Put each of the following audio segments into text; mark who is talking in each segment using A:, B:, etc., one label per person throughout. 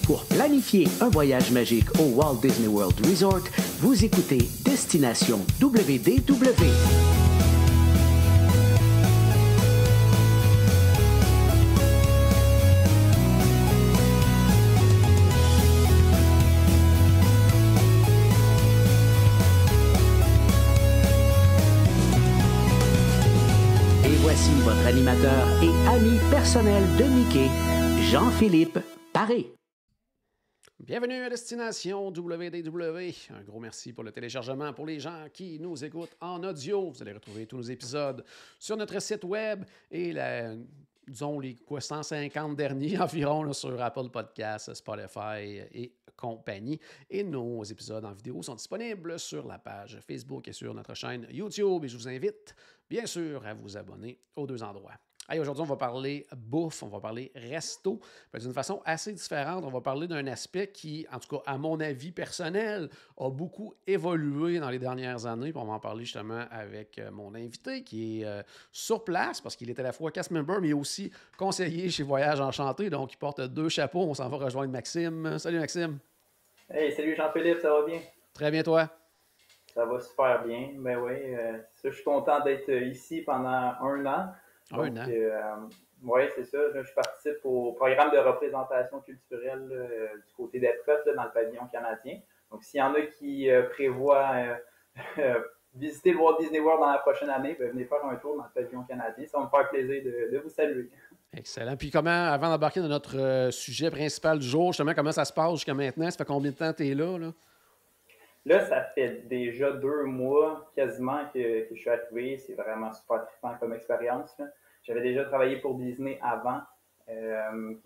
A: Pour planifier un voyage magique au Walt Disney World Resort, vous écoutez Destination WDW. Et voici votre animateur et ami personnel de Mickey, Jean-Philippe Paré.
B: Bienvenue à Destination WDW. Un gros merci pour le téléchargement. Pour les gens qui nous écoutent en audio, vous allez retrouver tous nos épisodes sur notre site web et disons les 150 derniers environ là, sur Apple Podcasts, Spotify et compagnie. Et nos épisodes en vidéo sont disponibles sur la page Facebook et sur notre chaîne YouTube. Et je vous invite, bien sûr, à vous abonner aux deux endroits. Hey, aujourd'hui, on va parler bouffe, on va parler resto, d'une façon assez différente. On va parler d'un aspect qui, en tout cas, à mon avis personnel, a beaucoup évolué dans les dernières années. Puis on va en parler justement avec mon invité qui est sur place parce qu'il est à la fois cast member, mais aussi conseiller chez Voyage Enchanté. Donc, il porte deux chapeaux. On s'en va rejoindre Maxime. Salut Maxime.
C: Hey, salut Jean-Philippe, ça va bien?
B: Très bien, toi?
C: Ça va super bien. Ben oui, je suis content d'être ici pendant un an.
B: Un an?
C: Oui, c'est ça. Là, je participe au programme de représentation culturelle du côté d'Epcot dans le pavillon canadien. Donc, s'il y en a qui prévoient visiter le Walt Disney World dans la prochaine année, venez faire un tour dans le pavillon canadien. Ça va me faire plaisir de vous saluer.
B: Excellent. Puis comment, avant d'embarquer dans notre sujet principal du jour, justement, comment ça se passe jusqu'à maintenant? Ça fait combien de temps que tu es là?
C: Là, ça fait déjà 2 mois quasiment que je suis arrivé. C'est vraiment super trippant comme expérience. Là. J'avais déjà travaillé pour Disney avant.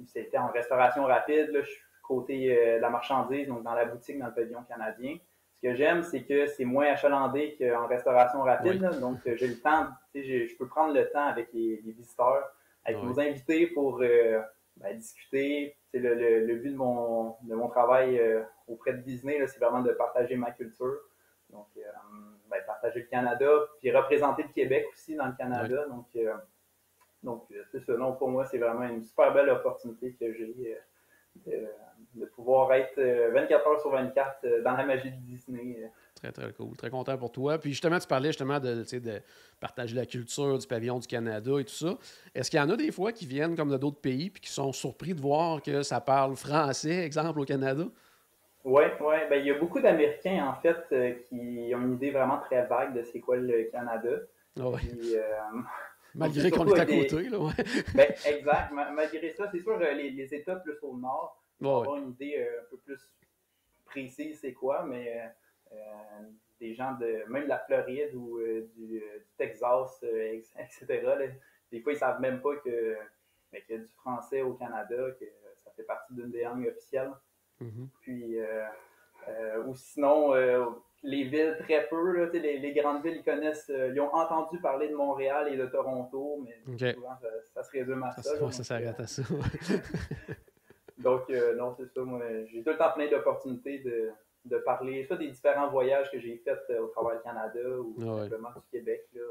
C: C'était en restauration rapide. Là, je suis côté de la marchandise, donc dans la boutique dans le pavillon canadien. Ce que j'aime, c'est que c'est moins achalandé qu'en restauration rapide. Oui. Là, donc, j'ai le temps, je peux prendre le temps avec les visiteurs, avec nos invités pour discuter. Le but de mon travail auprès de Disney, là, c'est vraiment de partager ma culture. Donc, partager le Canada, puis représenter le Québec aussi dans le Canada. Oui. Donc, c'est ça. Non, pour moi, c'est vraiment une super belle opportunité que j'ai de pouvoir être 24 heures sur 24 dans la magie de Disney.
B: Très, très cool. Très content pour toi. Puis justement, tu parlais justement de partager la culture du pavillon du Canada et tout ça. Est-ce qu'il y en a des fois qui viennent comme de d'autres pays puis qui sont surpris de voir que ça parle français, exemple, au Canada?
C: Oui. Ben, il y a beaucoup d'Américains, en fait, qui ont une idée vraiment très vague de c'est quoi le Canada.
B: Oui.
C: Puis,
B: malgré qu'on est à côté, là, ouais.
C: Ben, exact. Malgré ça, c'est sûr, les États plus au nord vont avoir une idée un peu plus précise c'est quoi, mais des gens même de la Floride ou du Texas, etc., là, des fois, ils savent même pas qu'il y a du français au Canada, que ça fait partie d'une des langues officielles. Mm-hmm. Puis, ou sinon, les villes très peu, là, les grandes villes, ils connaissent, ils ont entendu parler de Montréal et de Toronto, mais souvent, ça se résume à ça.
B: Ça s'arrête à ça.
C: Donc, non, c'est ça. Moi, j'ai tout le temps plein d'opportunités de parler, soit des différents voyages que j'ai faits au travers du Canada ou simplement du Québec. Là.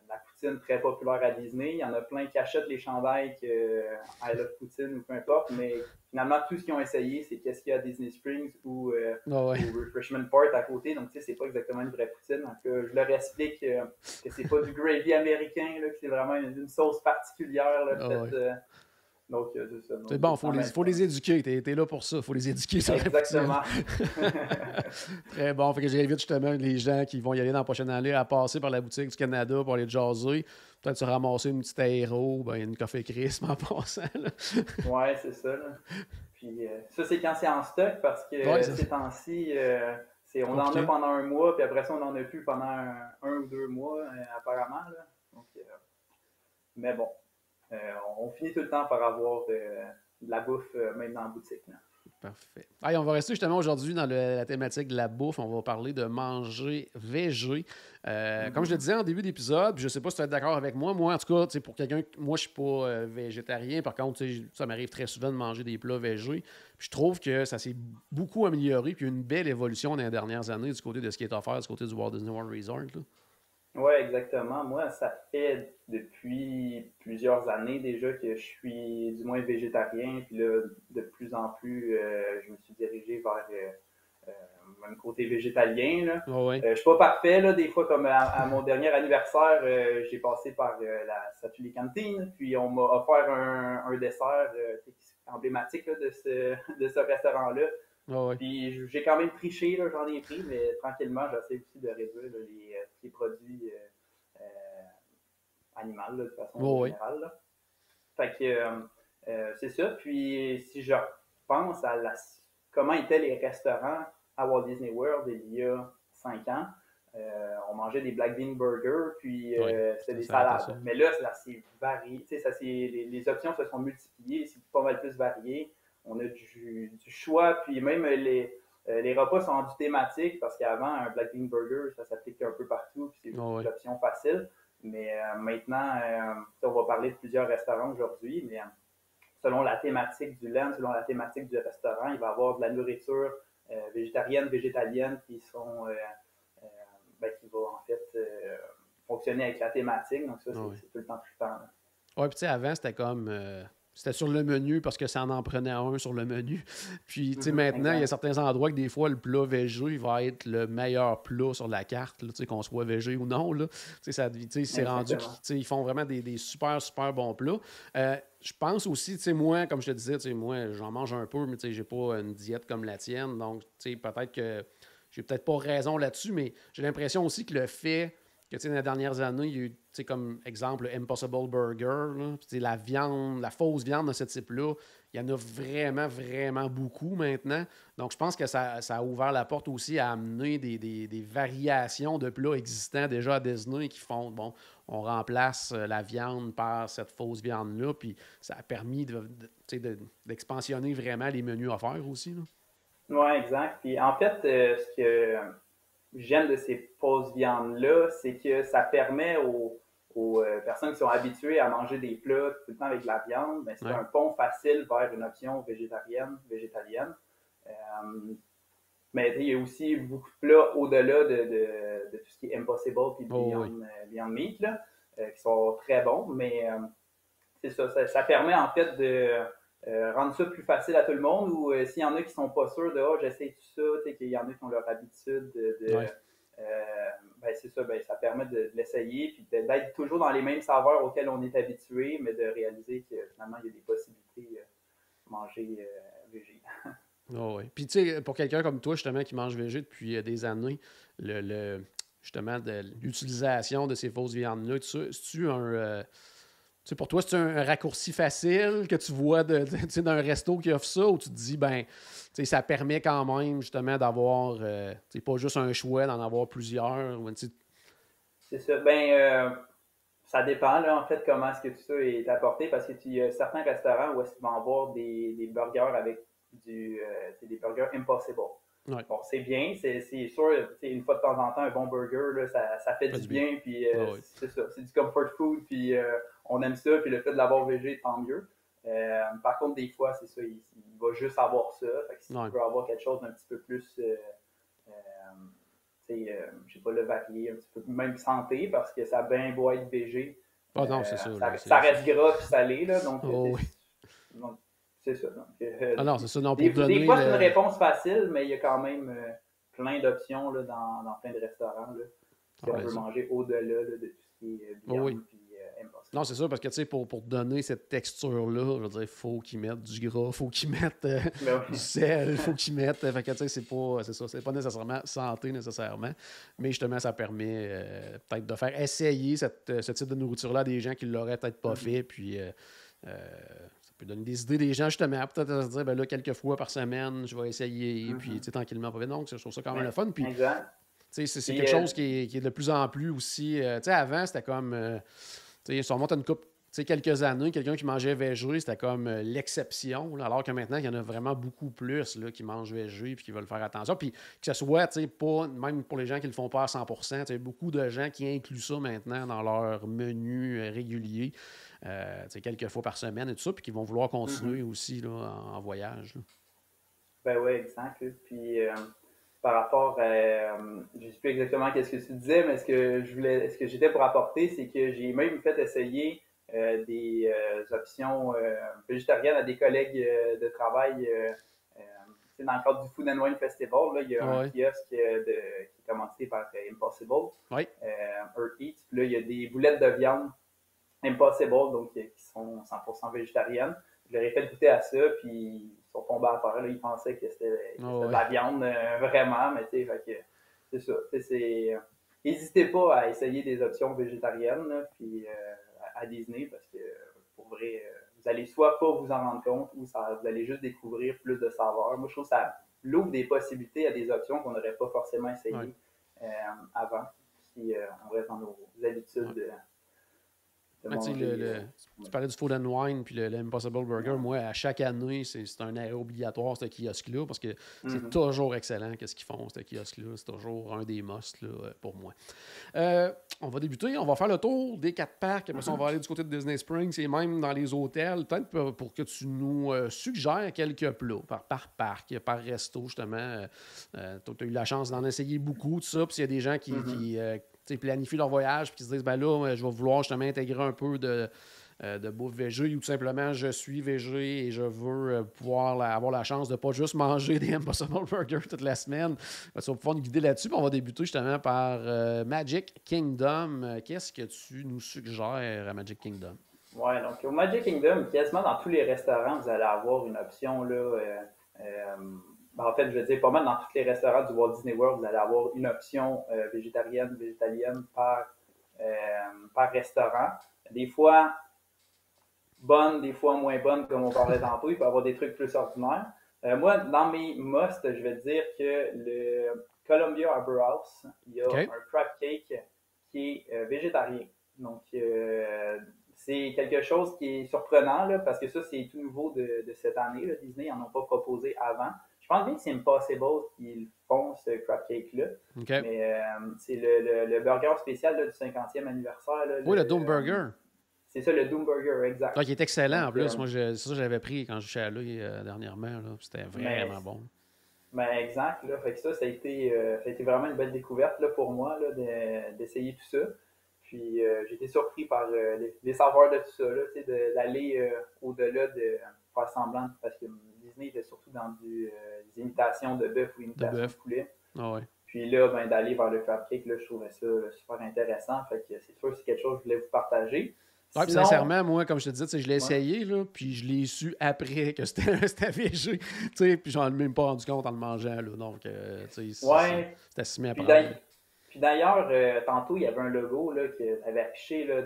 C: La poutine très populaire à Disney. Il y en a plein qui achètent les chandails I Love Poutine ou peu importe, mais finalement, tout ce qu'ils ont essayé, c'est qu'est-ce qu'il y a à Disney Springs ou Refreshment Park à côté. Donc, tu sais, c'est pas exactement une vraie poutine. Donc, je leur explique que c'est pas du gravy américain, là, que c'est vraiment une sauce particulière. Là, donc, c'est ça.
B: C'est bon, il faut les éduquer. T'es là pour ça. Il faut les éduquer sur
C: exactement.
B: Très bon. Fait que j'invite justement les gens qui vont y aller dans la prochaine année à passer par la boutique du Canada pour aller jaser. Peut-être se ramasser une petite aéro, une café crisp en passant.
C: Oui, c'est ça. Là. Puis ça, c'est quand c'est en stock parce que ces temps-ci, on en a pendant un mois, puis après ça, on n'en a plus pendant un ou 2 mois, apparemment. Là. Donc, mais bon. On finit tout le temps par avoir de la bouffe même dans la boutique. Là.
B: Parfait. Allez, on va rester justement aujourd'hui dans la thématique de la bouffe. On va parler de manger végé. Comme je le disais en début d'épisode, je ne sais pas si tu es d'accord avec moi. Moi, en tout cas, pour quelqu'un, moi, je ne suis pas végétarien. Par contre, ça m'arrive très souvent de manger des plats végés. Puis je trouve que ça s'est beaucoup amélioré. Puis il y a une belle évolution dans les dernières années du côté de ce qui est offert du côté du Walt Disney World Resort. Là.
C: Oui, exactement. Moi, ça fait depuis plusieurs années déjà que je suis du moins végétarien. Puis là, de plus en plus, je me suis dirigé vers un côté végétalien. Là.
B: Ah ouais.
C: Je suis pas parfait, là. Des fois, comme à mon dernier anniversaire, j'ai passé par la Satuli Cantine. Puis on m'a offert un dessert emblématique là, de ce restaurant-là.
B: Ah ouais.
C: Puis j'ai quand même triché, là, j'en ai pris, mais tranquillement, j'essaie aussi de réduire là, les produits animaux, là, de
B: Ah
C: façon
B: ouais.
C: générale. Là. Fait que c'est ça. Puis si je pense à comment étaient les restaurants à Walt Disney World il y a 5 ans, on mangeait des black bean burgers, puis
B: Ouais.
C: c'était des
B: Ça a été ça.
C: salades. Mais là, ça s'est varié. Les options se sont multipliées, c'est pas mal plus varié. On a du choix, puis même les repas sont rendus thématiques parce qu'avant, un black bean burger, ça s'applique un peu partout, puis
B: Ah
C: c'est
B: ouais.
C: l'option facile. Mais maintenant, on va parler de plusieurs restaurants aujourd'hui, mais selon la thématique du land, selon la thématique du restaurant, il va y avoir de la nourriture végétarienne, végétalienne qui va en fait fonctionner avec la thématique. Donc ça,
B: Ah ouais.
C: c'est tout le temps trippant.
B: Ouais, puis tu sais, avant, c'était comme. C'était sur le menu parce que ça en prenait un sur le menu. Puis, tu sais, maintenant, il y a certains endroits que des fois, le plat végé va être le meilleur plat sur la carte, là, qu'on soit végé ou non. Là. Tu sais, c'est rendu qu'ils font vraiment des super, super bons plats. Je pense aussi, tu sais, moi, comme je te disais, tu sais, moi, j'en mange un peu, mais tu sais, j'ai pas une diète comme la tienne. Donc, tu sais, peut-être que j'ai peut-être pas raison là-dessus, mais j'ai l'impression aussi que le fait que, tu sais, dans les dernières années, il y a eu, tu sais, comme exemple, le Impossible Burger, là, puis, la viande, la fausse viande de ce type-là, il y en a vraiment, vraiment beaucoup maintenant. Donc, je pense que ça a ouvert la porte aussi à amener des variations de plats existants déjà à Disney qui font, bon, on remplace la viande par cette fausse viande-là, puis ça a permis d'expansionner vraiment les menus offerts aussi.
C: Oui, exact. Puis en fait, ce que j'aime de ces fausses viandes-là, c'est que ça permet aux personnes qui sont habituées à manger des plats tout le temps avec de la viande, ben, c'est
B: Ouais.
C: un pont facile vers une option végétarienne, végétalienne. Euh, mais il y a aussi beaucoup de plats au-delà de tout ce qui est Impossible et
B: Oh, oui.
C: Beyond Meat, là, qui sont très bons. Mais c'est ça permet en fait de rendre ça plus facile à tout le monde ou s'il y en a qui sont pas sûrs de j'essaie tout ça, tu sais, qu'il y en a qui ont leur habitude
B: Ouais.
C: ben c'est ça, ben ça permet de l'essayer puis d'être toujours dans les mêmes saveurs auxquelles on est habitué, mais de réaliser que finalement il y a des possibilités de manger végé.
B: Oh, oui. Puis, tu sais, pour quelqu'un comme toi, justement, qui mange végé depuis des années, justement, l'utilisation de ces fausses viandes-là, c'est-tu un. Tu sais, pour toi, c'est un raccourci facile que tu vois tu sais, d'un resto qui offre ça ou tu te dis, ben, tu sais, ça permet quand même, justement, d'avoir, tu sais, pas juste un choix, d'en avoir plusieurs. Tu sais.
C: C'est ça. Ben, ça dépend, là, en fait, comment est-ce que tout ça est apporté, parce que tu y a certains restaurants où est-ce qu'ils vont avoir des burgers avec des burgers Impossible.
B: Ouais.
C: Bon, c'est bien, c'est sûr, une fois de temps en temps, un bon burger, là, ça fait du bien, puis
B: Ah oui.
C: c'est ça, c'est du comfort food, puis on aime ça, puis le fait de l'avoir végé, tant mieux. Par contre, des fois, c'est ça, il va juste avoir ça, fait que si
B: Ouais.
C: tu veux avoir quelque chose d'un petit peu plus euh, je sais pas, le varier un petit peu, même santé, parce que ça a bien beau être végé.
B: Ah non, c'est ça. Là,
C: Ça reste gras puis salé, là,
B: oh, oui.
C: donc c'est ça. Donc,
B: Ah non, c'est ça. Non, pour
C: des
B: donner
C: fois, c'est une réponse facile, mais il y a quand même plein d'options là, dans plein de restaurants. Là, si on veut manger au-delà de tout ce qui est
B: oh, oui.
C: Impossible.
B: Non, c'est ça, parce que, tu sais, pour donner cette texture-là, je veux dire, il faut qu'ils mettent du gras, il faut qu'ils mettent du sel, il faut qu'ils mettent... fait que, tu sais, c'est pas nécessairement santé, nécessairement, mais justement, ça permet peut-être de faire essayer ce type de nourriture-là à des gens qui ne l'auraient peut-être pas fait, puis ça peut donner des idées des gens, justement, peut-être à se dire, ben là, quelques fois par semaine, je vais essayer, puis, tu sais, tranquillement, pas vite. Donc, je trouve ça quand même le fun, puis...
C: Exact.
B: C'est quelque chose qui est de plus en plus aussi... tu sais, avant, c'était comme... tu sais, si on remonte à une couple, quelques années, quelqu'un qui mangeait végé, c'était comme l'exception, là, alors que maintenant, il y en a vraiment beaucoup plus là, qui mangent végé et qui veulent faire attention. Puis que ce soit, pas, même pour les gens qui ne le font pas à 100%, beaucoup de gens qui incluent ça maintenant dans leur menu régulier, quelques fois par semaine et tout ça, puis qui vont vouloir continuer aussi là, en voyage. Là.
C: Ben oui, exact. Puis par rapport à, je ne sais plus exactement qu'est-ce que tu disais, mais ce que j'étais pour apporter, c'est que j'ai même fait essayer des options végétariennes à des collègues de travail. Dans le cadre du Food and Wine Festival, là, il y a un kiosque qui est commandité par Impossible, Earth Eats. Puis là, il y a des boulettes de viande Impossible, donc qui sont 100% végétariennes. Je leur ai fait goûter à ça, puis ils sont tombés à terre. Là, ils pensaient que c'était de la viande vraiment, mais tu sais, c'est ça. N'hésitez pas à essayer des options végétariennes, là, puis à Disney, parce que pour vrai, vous allez soit pas vous en rendre compte, ou vous allez juste découvrir plus de saveurs. Moi, je trouve que ça l'ouvre des possibilités à des options qu'on n'aurait pas forcément essayées avant, si on reste dans nos habitudes.
B: Tu parlais du Food and Wine puis l'Impossible Burger. Moi, à chaque année, c'est un arrêt obligatoire, ce kiosque-là, parce que c'est toujours excellent qu'est-ce qu'ils font, ce kiosque-là. C'est toujours un des musts là, pour moi. On va débuter. On va faire le tour des 4 parcs. Après ça, on va aller du côté de Disney Springs et même dans les hôtels. Peut-être pour que tu nous suggères quelques plats par parc, par resto, justement. Tu as eu la chance d'en essayer beaucoup, tout ça. Puis s'il y a des gens qui planifient leur voyage et qui se disent, ben là, je vais vouloir justement intégrer un peu de bouffe végé, ou tout simplement, je suis végé et je veux pouvoir avoir la chance de ne pas juste manger des Impossible Burgers toute la semaine. Tu vas pouvoir nous guider là-dessus. On va débuter justement par Magic Kingdom. Qu'est-ce que tu nous suggères à Magic Kingdom?
C: Oui, donc au Magic Kingdom, quasiment dans tous les restaurants, vous allez avoir une option là. En fait, je veux dire, pas mal dans tous les restaurants du Walt Disney World, vous allez avoir une option végétarienne, végétalienne par restaurant. Des fois bonnes, des fois moins bonnes, comme on parlait tantôt. Il peut y avoir des trucs plus ordinaires. Moi, dans mes musts, je vais dire que le Columbia Harbor House, il y a un crab cake qui est végétarien. Donc, c'est quelque chose qui est surprenant, là, parce que ça, c'est tout nouveau de cette année. Là. Disney n'en ont pas proposé avant. Je pense bien que c'est Impossible qu'ils font ce crab cake-là. Mais c'est le burger spécial là, du 50e anniversaire. Là,
B: le Dome Burger.
C: C'est ça, le Dome Burger, exact.
B: Donc, il est excellent en plus. Moi, c'est ça que j'avais pris quand je suis allé dernièrement. Là. C'était vraiment bon.
C: Ben, exact. Là. Fait que ça a été vraiment une belle découverte là, pour moi là, d'essayer tout ça. Puis j'ai été surpris par les saveurs de tout ça, d'aller au-delà de faire semblant, parce que Disney était surtout dans des imitations de bœuf ou imitations de poulet. Puis là, d'aller vers le crab cake, là, je trouvais ça super intéressant. Fait que c'est sûr que c'est quelque chose que je voulais vous partager.
B: Ouais, sinon, sincèrement, moi, comme je te disais, je l'ai essayé, là, puis je l'ai su après que c'était végé. Puis j'en ai même pas rendu compte en le mangeant. Là, donc, c'était si mis à prendre.
C: Puis d'ailleurs, tantôt, il y avait un logo là, qui avait affiché là,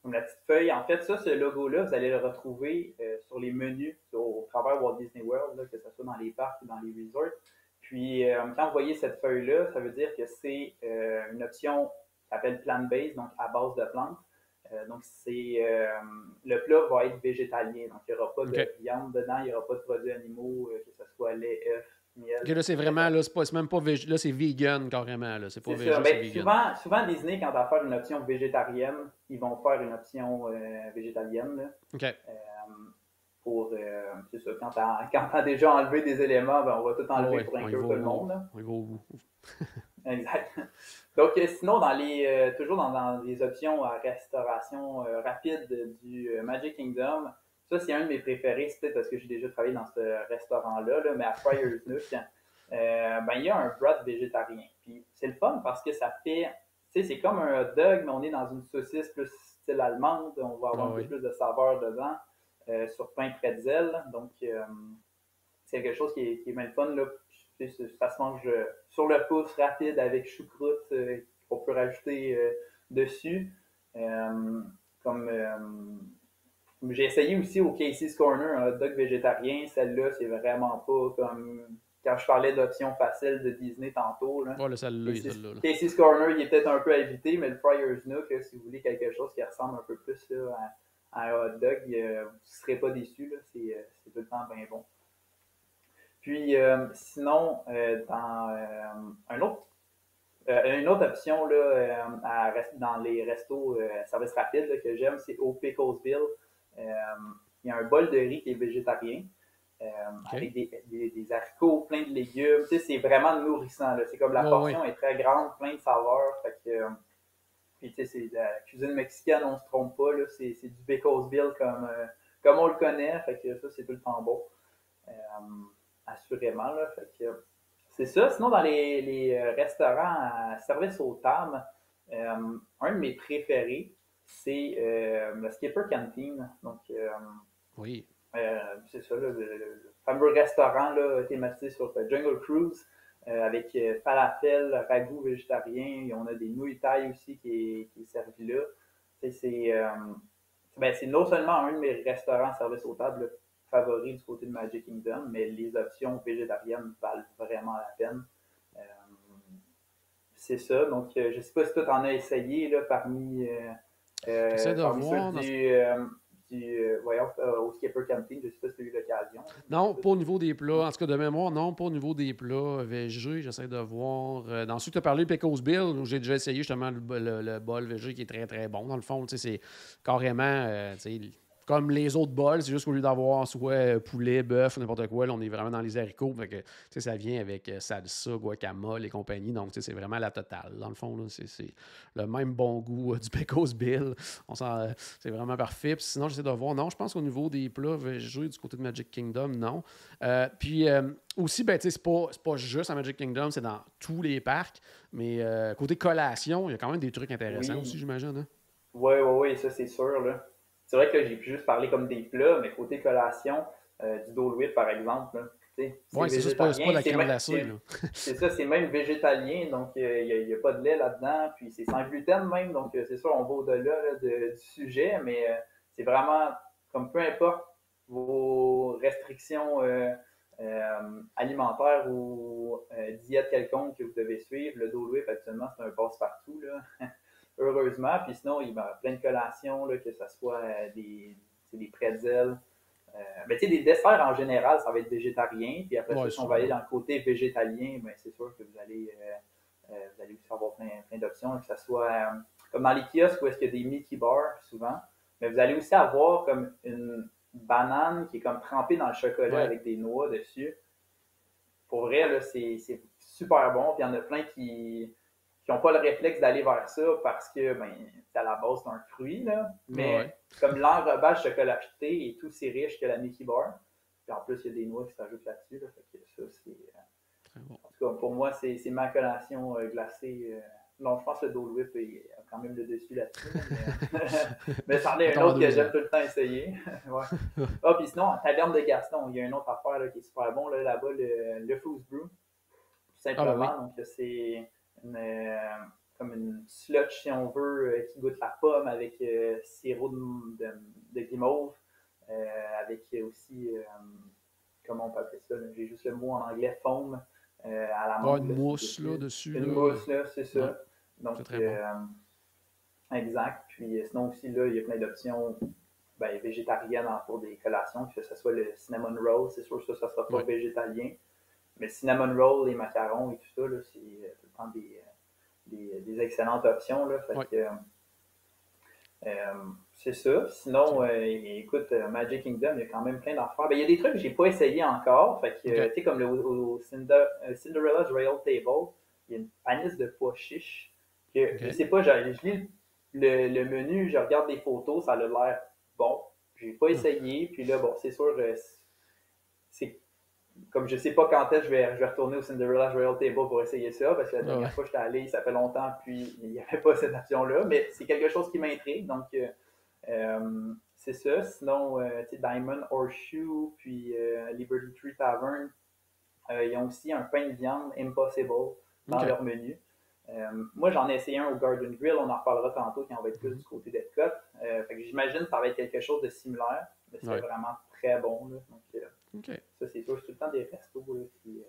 C: comme la petite feuille. En fait, ce logo-là, vous allez le retrouver sur les menus au travers Walt Disney World, là, que ce soit dans les parcs ou dans les resorts. Puis, quand vous voyez cette feuille-là, ça veut dire que c'est une option qui s'appelle plant-based, donc à base de plantes. Donc, le plat va être végétalien. Donc, il n'y aura pas de viande dedans, il n'y aura pas de produits animaux, que ce soit lait, œufs, miel.
B: Là, c'est vraiment, là, c'est même pas végé, là, c'est vegan carrément. Là. C'est pas végé, c'est
C: vegan. Souvent, Disney, quand ils vont faire une option végétarienne, ils vont faire une option végétalienne. Là. C'est ça, quand t'as déjà enlevé des éléments, on va tout enlever pour inclure tout le monde. Là.
B: On y va au bout.
C: Exact. Donc, sinon, toujours dans les options à restauration rapide du Magic Kingdom, ça, c'est un de mes préférés. C'est peut-être parce que j'ai déjà travaillé dans ce restaurant-là, mais à Friar's Nook, il y a un broth végétarien. Puis, c'est le fun parce que ça fait, c'est comme un hot dog, mais on est dans une saucisse plus style allemande. On va avoir un peu plus de saveur dedans, sur pain pretzel. Donc, c'est quelque chose qui est même fun, là. Ça se mange sur le pouce rapide avec choucroute qu'on peut rajouter dessus. J'ai essayé aussi au Casey's Corner un hot dog végétarien. Celle-là, c'est vraiment pas comme quand je parlais d'options faciles de Disney tantôt. Là.
B: Celle-là.
C: Casey's Corner, il est peut-être un peu à éviter, mais le Friar's Nook, si vous voulez quelque chose qui ressemble un peu plus là, à un hot dog, vous ne serez pas déçus. C'est tout le temps bien bon. Puis, sinon, dans une autre option là, dans les restos service rapide là, que j'aime, c'est au Picklesville. Il y a un bol de riz qui est végétarien. avec des haricots, plein de légumes. Tu sais, c'est vraiment nourrissant. C'est comme la portion est très grande, plein de saveurs. Fait que, puis, tu sais, c'est la cuisine mexicaine, on se trompe pas. C'est du Becos Bill comme on le connaît. Fait que ça, c'est tout le temps bon. Assurément. Là, fait que, c'est ça. Sinon, dans les restaurants à service aux tables, un de mes préférés, c'est le Skipper Canteen. Donc,
B: oui.
C: C'est ça, le fameux restaurant là, thématisé sur Jungle Cruise avec falafel, ragoût végétarien. Et on a des nouilles thaï aussi qui est servi là. C'est non seulement un de mes restaurants service aux tables favoris du côté de Magic Kingdom, mais les options végétariennes valent vraiment la peine. C'est ça. Donc, je ne sais pas si toi, tu en as essayé là, parmi au Skipper Canteen, je ne sais pas si tu as eu l'occasion.
B: Non, pas au niveau des plats. En tout cas, de mémoire, non, pas au niveau des plats végés. J'essaie de voir. Dans ceux que tu as parlé, Pecos Bill, où j'ai déjà essayé justement le bol végé qui est très, très bon. Dans le fond, c'est carrément comme les autres bols. C'est juste qu'au lieu d'avoir soit poulet, bœuf ou n'importe quoi, là, on est vraiment dans les haricots. Fait que, ça vient avec salsa, guacamole et compagnie. Donc, c'est vraiment la totale. Dans le fond, là, c'est le même bon goût du Pecos Bill. C'est vraiment parfait. Puis sinon, j'essaie de voir. Non, je pense qu'au niveau des plats végés du côté de Magic Kingdom, non. Puis aussi, ben, c'est pas juste à Magic Kingdom, c'est dans tous les parcs. Mais côté collation, il y a quand même des trucs intéressants aussi, j'imagine. Hein?
C: Oui, ça c'est sûr. Là. C'est vrai que j'ai pu juste parler comme des plats, mais côté collation, du Dole Whip par exemple.
B: Oui, c'est ça, c'est pas la crème glacée.
C: C'est ça, c'est même végétalien, donc il n'y a pas de lait là-dedans, puis c'est sans gluten même, donc c'est sûr, on va au-delà du sujet, mais c'est vraiment, comme peu importe vos restrictions alimentaires ou diète quelconque que vous devez suivre, le Dole Whip actuellement, c'est un passe-partout, là. Heureusement. Puis sinon, il y a plein de collations, là, que ce soit des pretzels. Mais tu sais, des desserts en général, ça va être végétarien. Puis après ça, si on va aller dans le côté végétalien, ben, c'est sûr que vous allez aussi avoir plein d'options. Que ce soit comme dans les kiosques où est-ce qu'il y a des Mickey bars, souvent. Mais vous allez aussi avoir comme une banane qui est comme trempée dans le chocolat avec des noix dessus. Pour vrai, là, c'est super bon. Puis il y en a plein qui n'ont pas le réflexe d'aller vers ça parce que c'est à la base d'un fruit, là. Mais comme l'enrobage chocolaté est aussi riche que la Mickey Bar, puis en plus, il y a des noix qui s'ajoutent là-dessus. Là, fait que ça, c'est. Bon. En tout cas, pour moi, c'est ma collation glacée. Non, je pense que le Dole Whip a quand même le dessus là-dessus. Mais c'en est un autre que j'aime tout le temps essayer. Ah, puis sinon, en taverne de Gaston, il y a une autre affaire là, qui est super bon là-bas, le Foos Brew. Tout simplement. Donc, c'est comme une slotch, si on veut, qui goûte la pomme avec sirop de guimauve, avec aussi, comment on peut appeler ça, j'ai juste le mot en anglais, foam, à la menthe.
B: Une mousse là, dessus.
C: Une mousse, là, c'est ça. Ouais. Donc, c'est très bon. Exact. Puis sinon aussi, là, il y a plein d'options végétariennes pour des collations, que ce soit le cinnamon roll, c'est sûr que ça ne sera pas végétalien. Mais le cinnamon roll, les macarons et tout ça, là, c'est tout le temps des excellentes options. Là, fait que, c'est ça. Sinon, écoute, Magic Kingdom, il y a quand même plein d'affaires. Il y a des trucs que je n'ai pas essayé encore. Fait que, tu sais, comme au Cinderella's Royal Table, il y a une panisse de pois chiches. Que, je sais pas, je lis le menu, je regarde des photos, ça a l'air bon. Je n'ai pas essayé. Puis là, bon, c'est sûr, c'est comme je sais pas quand est-ce que je vais retourner au Cinderella's Royal Table pour essayer ça, parce que la dernière fois que j'étais allé, ça fait longtemps, puis il n'y avait pas cette option-là, mais c'est quelque chose qui m'intrigue, donc c'est ça. Sinon, Diamond Horseshoe, puis Liberty Tree Tavern, ils ont aussi un pain de viande Impossible dans leur menu. Moi, j'en ai essayé un au Garden Grill, on en reparlera tantôt quand on va être plus du côté d'Epcot. Fait que j'imagine que ça va être quelque chose de similaire, mais c'est vraiment très bon. Là, donc, ça, c'est sûr, c'est tout le temps des restos là, qui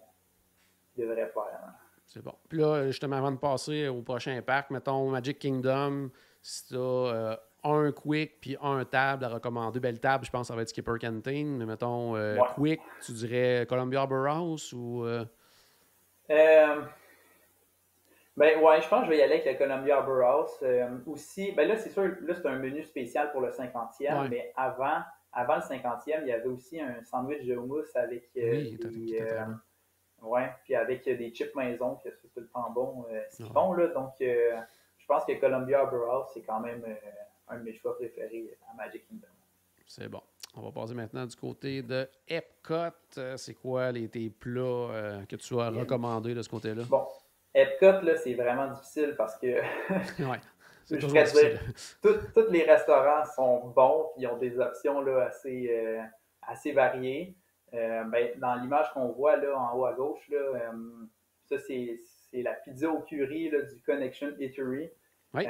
C: devraient faire. Hein.
B: C'est bon. Puis là, justement, avant de passer au prochain parc, mettons Magic Kingdom, si tu as un quick puis un table à recommander, belle table, je pense que ça va être Skipper Canteen, mais mettons quick, tu dirais Columbia Arbor House ou.
C: Je pense que je vais y aller avec le Columbia Arbor House. Aussi, là, c'est sûr, là, c'est un menu spécial pour le 50e, mais avant, avant le 50e, il y avait aussi un sandwich de hummus avec puis avec des chips maison, que c'est tout le temps bon ce qu'ils font. Là. Donc, je pense que Columbia Brewhouse, c'est quand même un de mes choix préférés à Magic Kingdom.
B: C'est bon. On va passer maintenant du côté de Epcot. C'est quoi tes plats que tu as recommandés de ce côté-là?
C: Bon, Epcot, là, c'est vraiment difficile parce que
B: ouais, c'est
C: je pourrais dire, tous les restaurants sont bons et ils ont des options là, assez variées. Dans l'image qu'on voit là, en haut à gauche, là, ça c'est la pizza au curry là, du Connection Eatery.
B: Oui.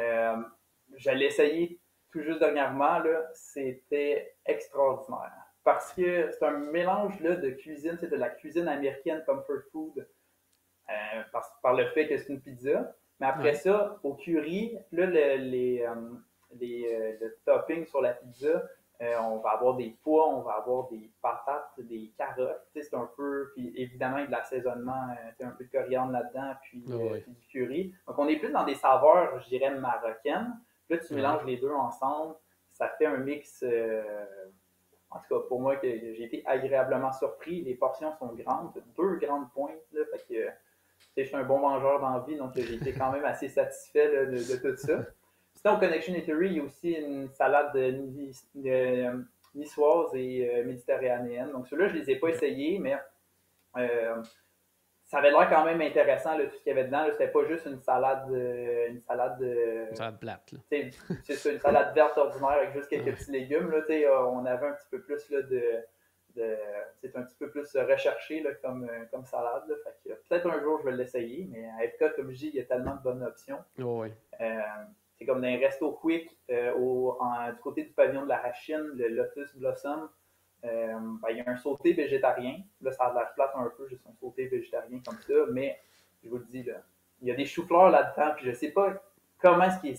C: Je l'ai essayé tout juste dernièrement, là, c'était extraordinaire. Parce que c'est un mélange là, de cuisine, c'est de la cuisine américaine comfort food, par le fait que c'est une pizza. Mais après ça, au curry, là, le topping sur la pizza, on va avoir des pois, on va avoir des patates, des carottes. C'est un peu, puis évidemment, de l'assaisonnement, un peu de coriandre là-dedans, puis du curry. Donc, on est plus dans des saveurs, je dirais, marocaines. Là, tu mélanges les deux ensemble, ça fait un mix, en tout cas pour moi, que j'ai été agréablement surpris. Les portions sont grandes, 2 grandes pointes, là, fait que je suis un bon mangeur dans la vie, donc j'ai été quand même assez satisfait là, de tout ça. Sinon, au Connection Eatery, il y a aussi une salade niçoise et méditerranéenne. Donc ceux-là, je ne les ai pas essayés, mais ça avait l'air quand même intéressant, là, tout ce qu'il y avait dedans. C'était pas juste une salade
B: plate.
C: C'est ça, une salade verte ordinaire avec juste quelques petits légumes. Là, on avait un petit peu plus là, c'est un petit peu plus recherché là, comme salade. Là. Fait que, peut-être un jour je vais l'essayer, mais à Epcot, comme je dis, il y a tellement de bonnes options. C'est comme dans un resto quick du côté du pavillon de la Rachine, le Lotus Blossom. Il y a un sauté végétarien. Là, ça a l'air plate un peu, juste un sauté végétarien comme ça, mais je vous le dis, là, il y a des choux-fleurs là-dedans, puis je sais pas comment est-ce qu'ils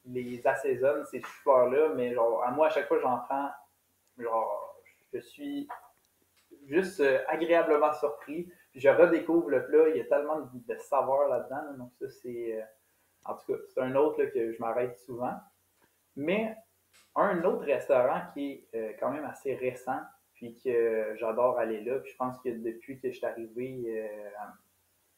C: les assaisonnent, ces choux-fleurs-là, mais genre, à moi, à chaque fois que j'en prends, genre, je suis juste agréablement surpris. Puis je redécouvre le plat, il y a tellement de saveurs là-dedans, là, donc ça, c'est... en tout cas, c'est un autre là, que je m'arrête souvent. Mais un autre restaurant qui est quand même assez récent, puis que j'adore aller là, puis je pense que depuis que je suis arrivé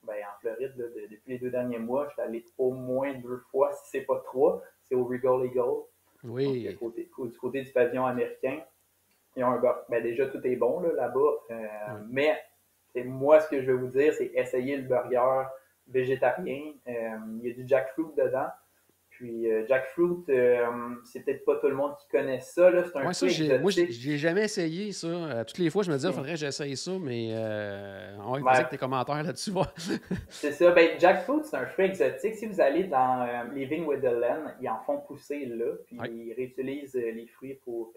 C: en Floride, là, depuis les 2 derniers mois, je suis allé au moins 2 fois, si c'est pas 3, c'est au Regal Eagle.
B: Oui.
C: Donc, du côté du pavillon américain. Ils ont un burger. Déjà, tout est bon là-bas. Mais moi, ce que je vais vous dire, c'est essayer le burger végétarien. Il y a du jackfruit dedans. Puis jackfruit, c'est peut-être pas tout le monde qui connaît ça. Là. C'est un fruit exotique.
B: Moi, je l'ai jamais essayé, ça. Toutes les fois, je me dis, il faudrait que j'essaye ça, mais on va dire tes commentaires là-dessus.
C: C'est ça. Jackfruit, c'est un fruit exotique. Si vous allez dans Living with the Land, ils en font pousser là, puis ils réutilisent les fruits pour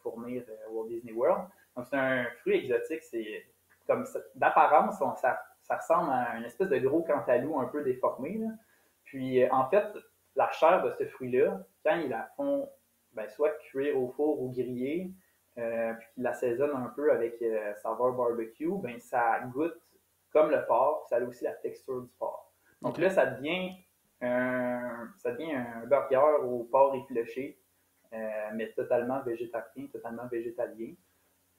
C: fournir Walt Disney World. Donc, c'est un fruit exotique. C'est comme ça. D'apparence, ça ressemble à une espèce de gros cantalou un peu déformé. Là. Puis, en fait, la chair de ce fruit-là, quand ils la font soit cuire au four ou griller, puis qu'ils l'assaisonnent un peu avec saveur barbecue, ça goûte comme le porc, ça a aussi la texture du porc. Donc là, ça devient un burger au porc épluché, mais totalement végétarien, totalement végétalien.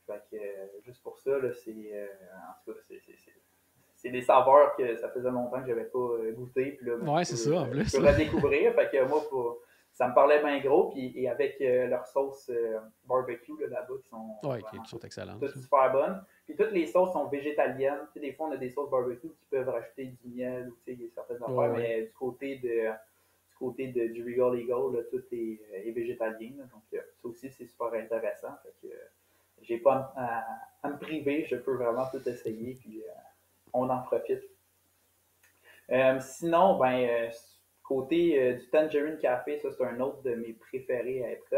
C: Fait que juste pour ça, là, en tout cas, c'est des saveurs que ça faisait longtemps que je n'avais pas goûté. Puis là,
B: c'est ça, en plus.
C: Je peux redécouvrir. Fait que moi, ça me parlait bien gros. Puis, et avec leur sauce barbecue là-bas, qui sont
B: excellentes.
C: Toutes super bonnes. Puis toutes les sauces sont végétaliennes. Tu sais, des fois, on a des sauces barbecue qui peuvent rajouter du miel ou il y a certaines affaires. Mais du côté du Regal Eagle, là, tout est végétalien. Là. Donc, ça aussi, c'est super intéressant. Fait que j'ai pas à me priver. Je peux vraiment tout essayer. Puis on en profite. Sinon, côté du Tangerine Café, ça c'est un autre de mes préférés à Epcot.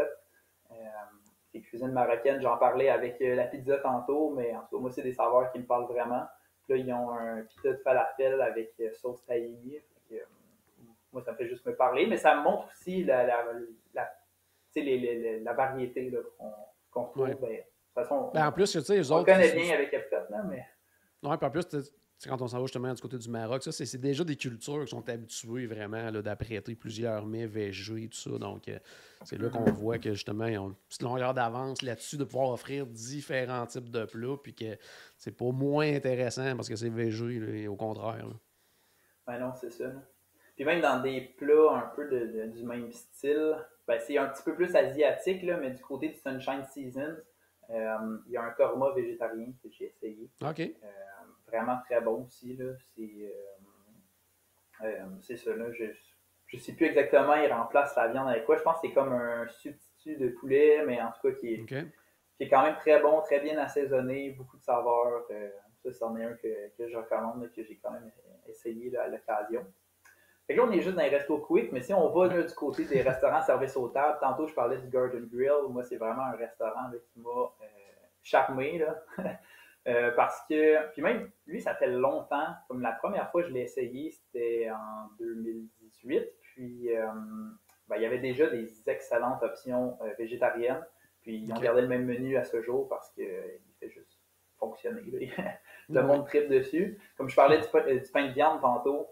C: C'est cuisine marocaine, j'en parlais avec la pizza tantôt, mais en tout cas, moi c'est des saveurs qui me parlent vraiment. Puis là, ils ont un pizza de falafel avec sauce tahini. Moi, ça me fait juste me parler, mais ça me montre aussi la variété là, qu'on trouve. De toute façon,
B: en plus, tu sais,
C: on connaît bien avec Epcot, là, mais...
B: Oui, puis en plus, sais, quand on s'en va justement du côté du Maroc, ça, c'est déjà des cultures qui sont habituées vraiment là, d'apprêter plusieurs mets végés et tout ça. Donc, c'est là qu'on voit que justement, ils ont une petite longueur d'avance là-dessus de pouvoir offrir différents types de plats, puis que c'est pas moins intéressant parce que c'est végé, là, et au contraire. Là.
C: Ben non, c'est ça. Là. Puis même dans des plats un peu du même style, ben c'est un petit peu plus asiatique, là, mais du côté du Sunshine Seasons, il y a un korma végétarien que j'ai essayé.
B: OK.
C: Vraiment très bon aussi. Là. C'est ça. Là. Je ne sais plus exactement, il remplace la viande avec quoi. Je pense que c'est comme un substitut de poulet, mais en tout cas qui est quand même très bon, très bien assaisonné, beaucoup de saveurs. Ça, c'en est un que je recommande, là, que j'ai quand même essayé là, à l'occasion. Fait que là, on est juste dans les restos quick, mais si on va là, du côté des restaurants service aux tables, tantôt je parlais du Garden Grill. Moi, c'est vraiment un restaurant là, qui m'a charmé. Là. Parce que, puis même, lui, ça fait longtemps. Comme la première fois que je l'ai essayé, c'était en 2018. Puis, ben, il y avait déjà des excellentes options végétariennes. Puis, ils ont gardé le même menu à ce jour parce qu'il fait juste fonctionner. Le monde tripe dessus. Comme je parlais du pain de viande tantôt,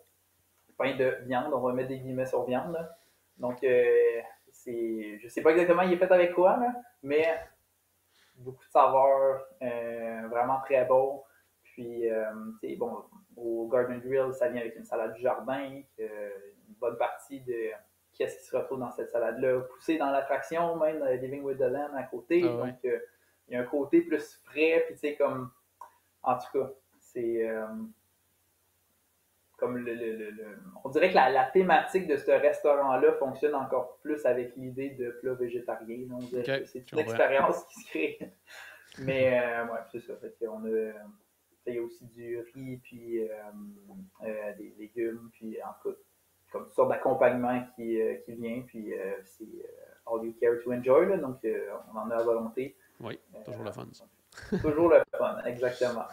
C: pain de viande, on va mettre des guillemets sur viande. Là. Donc, je ne sais pas exactement il est fait avec quoi, là, mais beaucoup de saveurs, vraiment très beau. Puis, bon, au Garden Grill, ça vient avec une salade du jardin, une bonne partie de qu'est-ce qui se retrouve dans cette salade-là, poussé dans l'attraction, même Living with the Lamb à côté.
B: Ah ouais.
C: Donc, il y a un côté plus frais, puis tu sais, comme, en tout cas, c'est comme on dirait que la thématique de ce restaurant-là fonctionne encore plus avec l'idée de plat végétarien. On dirait que c'est une expérience qui se crée. Mais ouais, c'est ça. Fait qu'on a, il y a aussi du riz, puis des légumes, puis en tout cas, comme une sorte d'accompagnement qui vient. Puis c'est all you care to enjoy. Là, donc on en a à volonté.
B: Oui, toujours le fun. Ça.
C: Toujours le fun, exactement.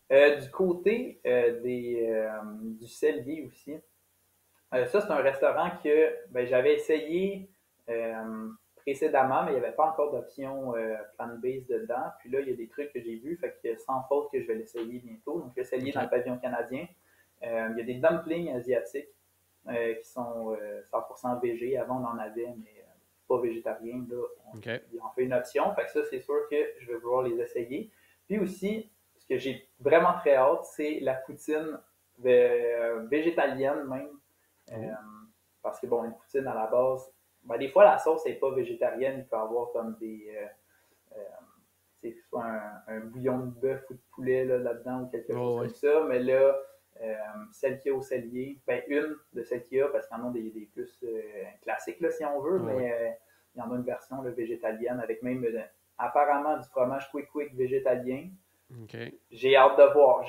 C: Du côté du Cellier aussi, ça c'est un restaurant que j'avais essayé précédemment, mais il n'y avait pas encore d'option plant-based dedans. Puis là, il y a des trucs que j'ai vus, fait que sans faute que je vais l'essayer bientôt. Donc, le Cellier dans le pavillon canadien. Il y a des dumplings asiatiques qui sont 100% végé. Avant, on en avait, mais pas végétarien. Là, on en fait une option. Fait que ça, c'est sûr que je vais vouloir les essayer. Puis aussi, ce que j'ai vraiment très hâte, c'est la poutine végétalienne même. Parce que, bon, une poutine à la base, des fois, la sauce n'est pas végétarienne. Il peut y avoir comme soit un bouillon de bœuf ou de poulet là-dedans ou quelque chose comme ça. Mais là, celle qu'il y a au Cellier, une de celles qu'il y a, parce qu'il y en a des plus classiques, là, si on veut, mais il y en a une version là, végétalienne avec même apparemment du fromage quick végétalien. J'ai hâte de voir.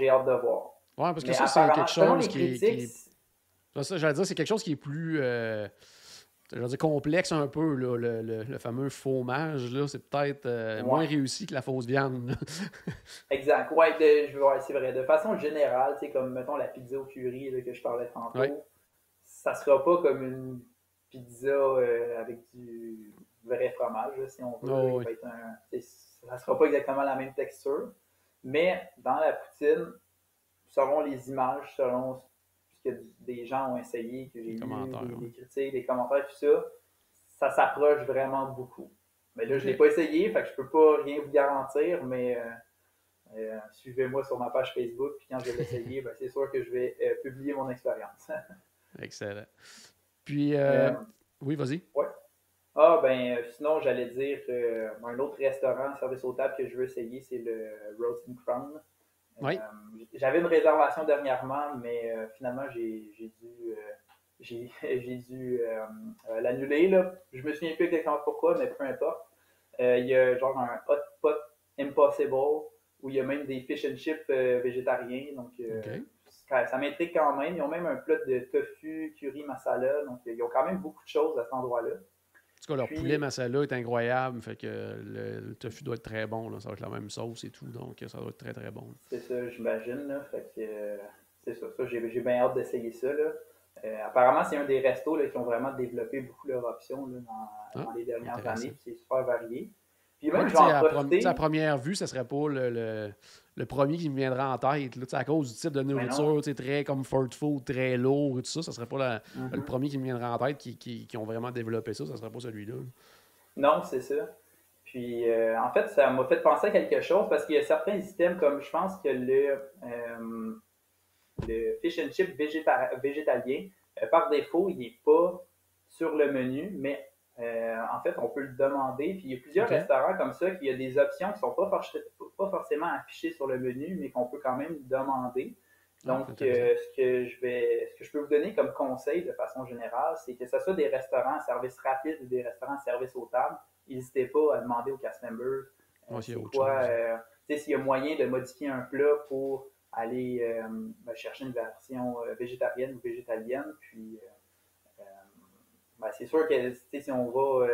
B: Ouais, parce que ça, c'est quelque chose qui ça, j'allais dire, c'est quelque chose qui est plus complexe un peu, là, le fameux fromage, là, c'est peut-être moins réussi que la fausse viande.
C: Exact. Ouais, c'est vrai. De façon générale, comme mettons la pizza au curry là, que je parlais tantôt, ça sera pas comme une pizza avec du vrai fromage, là, si on veut. Ça sera pas exactement la même texture. Mais dans la poutine, selon les images, selon ce que des gens ont essayé, que j'ai lu, des critiques, des commentaires, tout ça, ça s'approche vraiment beaucoup. Mais là, je ne l'ai pas essayé, fait que je peux pas rien vous garantir, mais suivez-moi sur ma page Facebook, puis quand je vais l'essayer, c'est sûr que je vais publier mon expérience.
B: Excellent. Puis, oui, vas-y.
C: Ouais. Sinon, j'allais dire un autre restaurant, service aux tables que je veux essayer, c'est le Roast and Crown. J'avais une réservation dernièrement, mais finalement, j'ai dû l'annuler. Là. Je me souviens plus exactement pourquoi, mais peu importe. Il y a genre un Hot Pot Impossible où il y a même des fish and chips végétariens. Donc, ça m'intrigue quand même. Ils ont même un plat de tofu, curry, masala. Donc, ils ont quand même beaucoup de choses à cet endroit-là.
B: En tout cas, leur poulet masala est incroyable. Fait que le tofu doit être très bon. Là. Ça va être la même sauce et tout. Donc, ça doit être très, très bon.
C: C'est ça, j'imagine. Là. Fait que c'est ça. J'ai bien hâte d'essayer ça. Là. Apparemment, c'est un des restos là, qui ont vraiment développé beaucoup leur option là, dans les dernières années. C'est super varié. Puis même,
B: Ouais,
C: je vais en profiter.
B: à première vue, ça serait pas le premier qui me viendra en tête. Là, à cause du type de
C: Mais
B: nourriture, très comfort food, très lourd et tout ça, ça serait pas le
C: non.
B: premier qui me viendra en tête qui ont vraiment développé ça, ça serait pas celui-là.
C: Non, c'est ça. Puis, en fait, ça m'a fait penser à quelque chose parce qu'il y a certains items, comme je pense que le fish and chip végétalien, par défaut, il n'est pas sur le menu, mais en fait, on peut le demander. Puis, il y a plusieurs
B: OK.
C: restaurants comme ça qui a des options qui ne sont pas forcément affichées sur le menu, mais qu'on peut quand même demander. Donc, ce que je peux vous donner comme conseil de façon générale, c'est que ce soit des restaurants à service rapide ou des restaurants à service aux tables, n'hésitez pas à demander aux cast members c'est quoi, s'il y a moyen de modifier un plat pour aller chercher une version végétarienne ou végétalienne. Puis, c'est sûr que si on va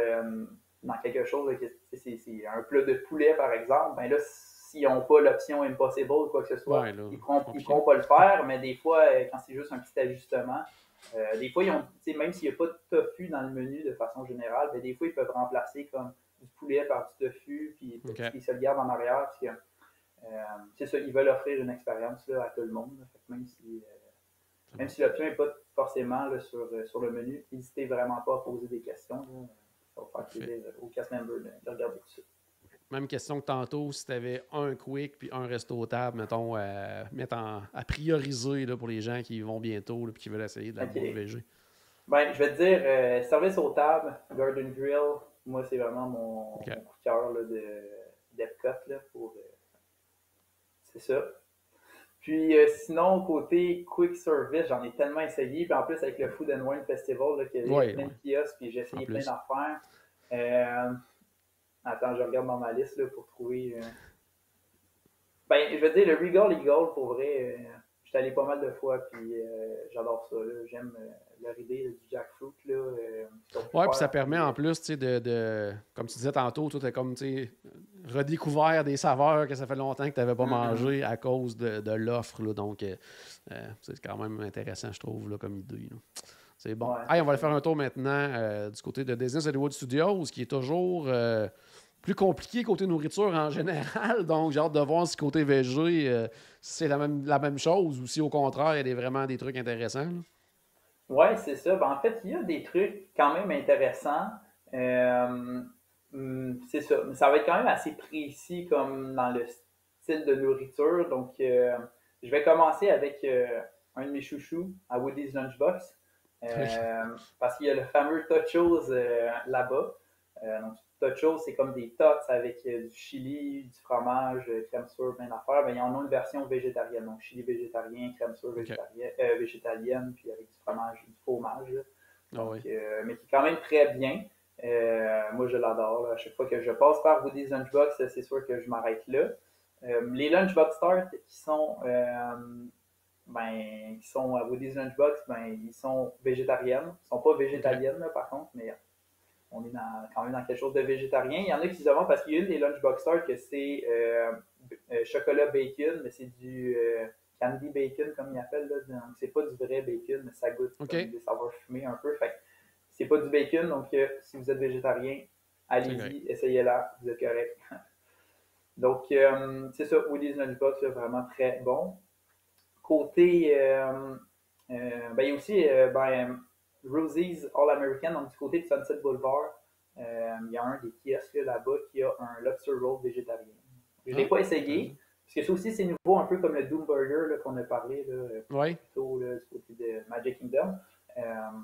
C: dans quelque chose, c'est un plat de poulet par exemple, ben là, s'ils n'ont pas l'option Impossible ou quoi que ce soit, ils ne pourront pas le faire, mais des fois, quand c'est juste un petit ajustement, des fois, même s'il n'y a pas de tofu dans le menu de façon générale, ben, des fois, ils peuvent remplacer comme du poulet par du tofu, puis ils se le gardent en arrière. Puis, c'est ça, ils veulent offrir une expérience là, à tout le monde. Là, fait que même si l'option n'est pas forcément là, sur le menu, n'hésitez vraiment pas à poser des questions. Là. Ça va faire plaisir aux cast members de regarder tout ça.
B: Même question que tantôt, si tu avais un quick puis un resto table, mettons, à prioriser là, pour les gens qui y vont bientôt et qui veulent essayer de la bouffe végé.
C: Ben, je vais te dire, service aux tables, Garden Grill, moi, c'est vraiment mon coup de cœur d'Epcot. C'est ça. Puis sinon, côté quick service, j'en ai tellement essayé. Puis en plus, avec le Food and Wine Festival, là, qu'il y a plein de kiosques, puis j'ai essayé plein d'affaires. Attends, je regarde dans ma liste là, pour trouver. Ben, je veux dire, le Regal Eagle, pour vrai, je suis allé pas mal de fois, puis j'adore ça. Là. J'aime leur idée du jackfruit.
B: Ouais, puis ça permet en plus, tu sais, comme tu disais tantôt, tu as comme, tu sais, redécouvert des saveurs que ça fait longtemps que tu n'avais pas mangé à cause de l'offre. Là. Donc, c'est quand même intéressant, je trouve, là, comme idée. Là. C'est bon.
C: Ouais,
B: on va aller faire un tour maintenant du côté de Disney's Hollywood Studios, qui est toujours plus compliqué côté nourriture en général. Donc, j'ai hâte de voir si côté végé, c'est la même chose ou si au contraire, il y a vraiment des trucs intéressants.
C: Oui, c'est ça. Ben, en fait, il y a des trucs quand même intéressants. C'est ça. Mais ça va être quand même assez précis comme dans le style de nourriture. Donc, je vais commencer avec un de mes chouchous à Woody's Lunchbox. Parce qu'il y a le fameux Tochos là-bas. Donc, Tochos, c'est comme des tots avec du chili, du fromage, crème sure, plein d'affaires. Ben, ils en ont une version végétarienne. Donc, chili végétarien, crème sure végétalienne, puis avec du fromage, du fromage. Donc, mais qui est quand même très bien. Moi, je l'adore. À chaque fois que je passe par Woody's Lunchbox, c'est sûr que je m'arrête là. Les Lunchbox Start qui sont à Woody's Lunchbox, ils sont végétariennes. Ils ne sont pas végétaliennes, là, par contre, mais on est quand même dans quelque chose de végétarien. Il y en a qui se demandent, parce qu'il y a une des Lunchbox Stars que c'est chocolat bacon, mais c'est du candy bacon, comme ils appellent. Là. Donc, c'est pas du vrai bacon, mais ça goûte comme des saveurs fumées un peu. Fait que c'est pas du bacon, donc si vous êtes végétarien, allez-y, essayez-la, vous êtes correct. Donc, c'est ça, Woody's Lunchbox, là, vraiment très bon. Côté, il y a aussi Rosie's All-American, donc du côté de Sunset Boulevard, il y a un des kiosques là-bas qui a un lobster roll végétarien. Je ne l'ai pas essayé, parce que ça aussi, c'est nouveau, un peu comme le Doom Burger là, qu'on a parlé plutôt là, du côté de Magic Kingdom.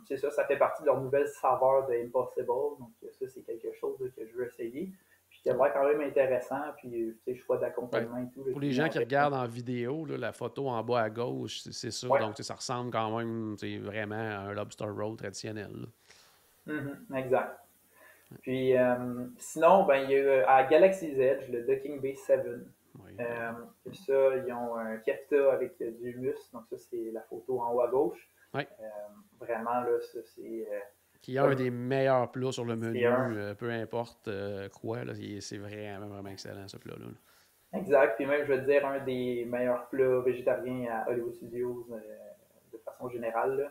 C: C'est ça fait partie de leur nouvelle saveur de Impossible, donc ça, c'est quelque chose là, que je veux essayer. Puis qui a l'air quand même intéressant, puis choix d'accompagnement et tout. Là,
B: pour les gens qui regardent en vidéo, là, la photo en bas à gauche, c'est ça. Donc, ça ressemble quand même vraiment à un lobster roll traditionnel.
C: Exact. Puis, sinon, il y a à Galaxy's Edge, le Docking Bay 7. Puis ça, ils ont un kefta avec du humus. Donc, ça, c'est la photo en haut à gauche. Vraiment, là, ça, c'est...
B: qui est un des meilleurs plats sur le menu, peu importe quoi. Là, c'est vraiment excellent, ce plat-là.
C: Exact. Puis même, je veux dire, un des meilleurs plats végétariens à Hollywood Studios de façon générale.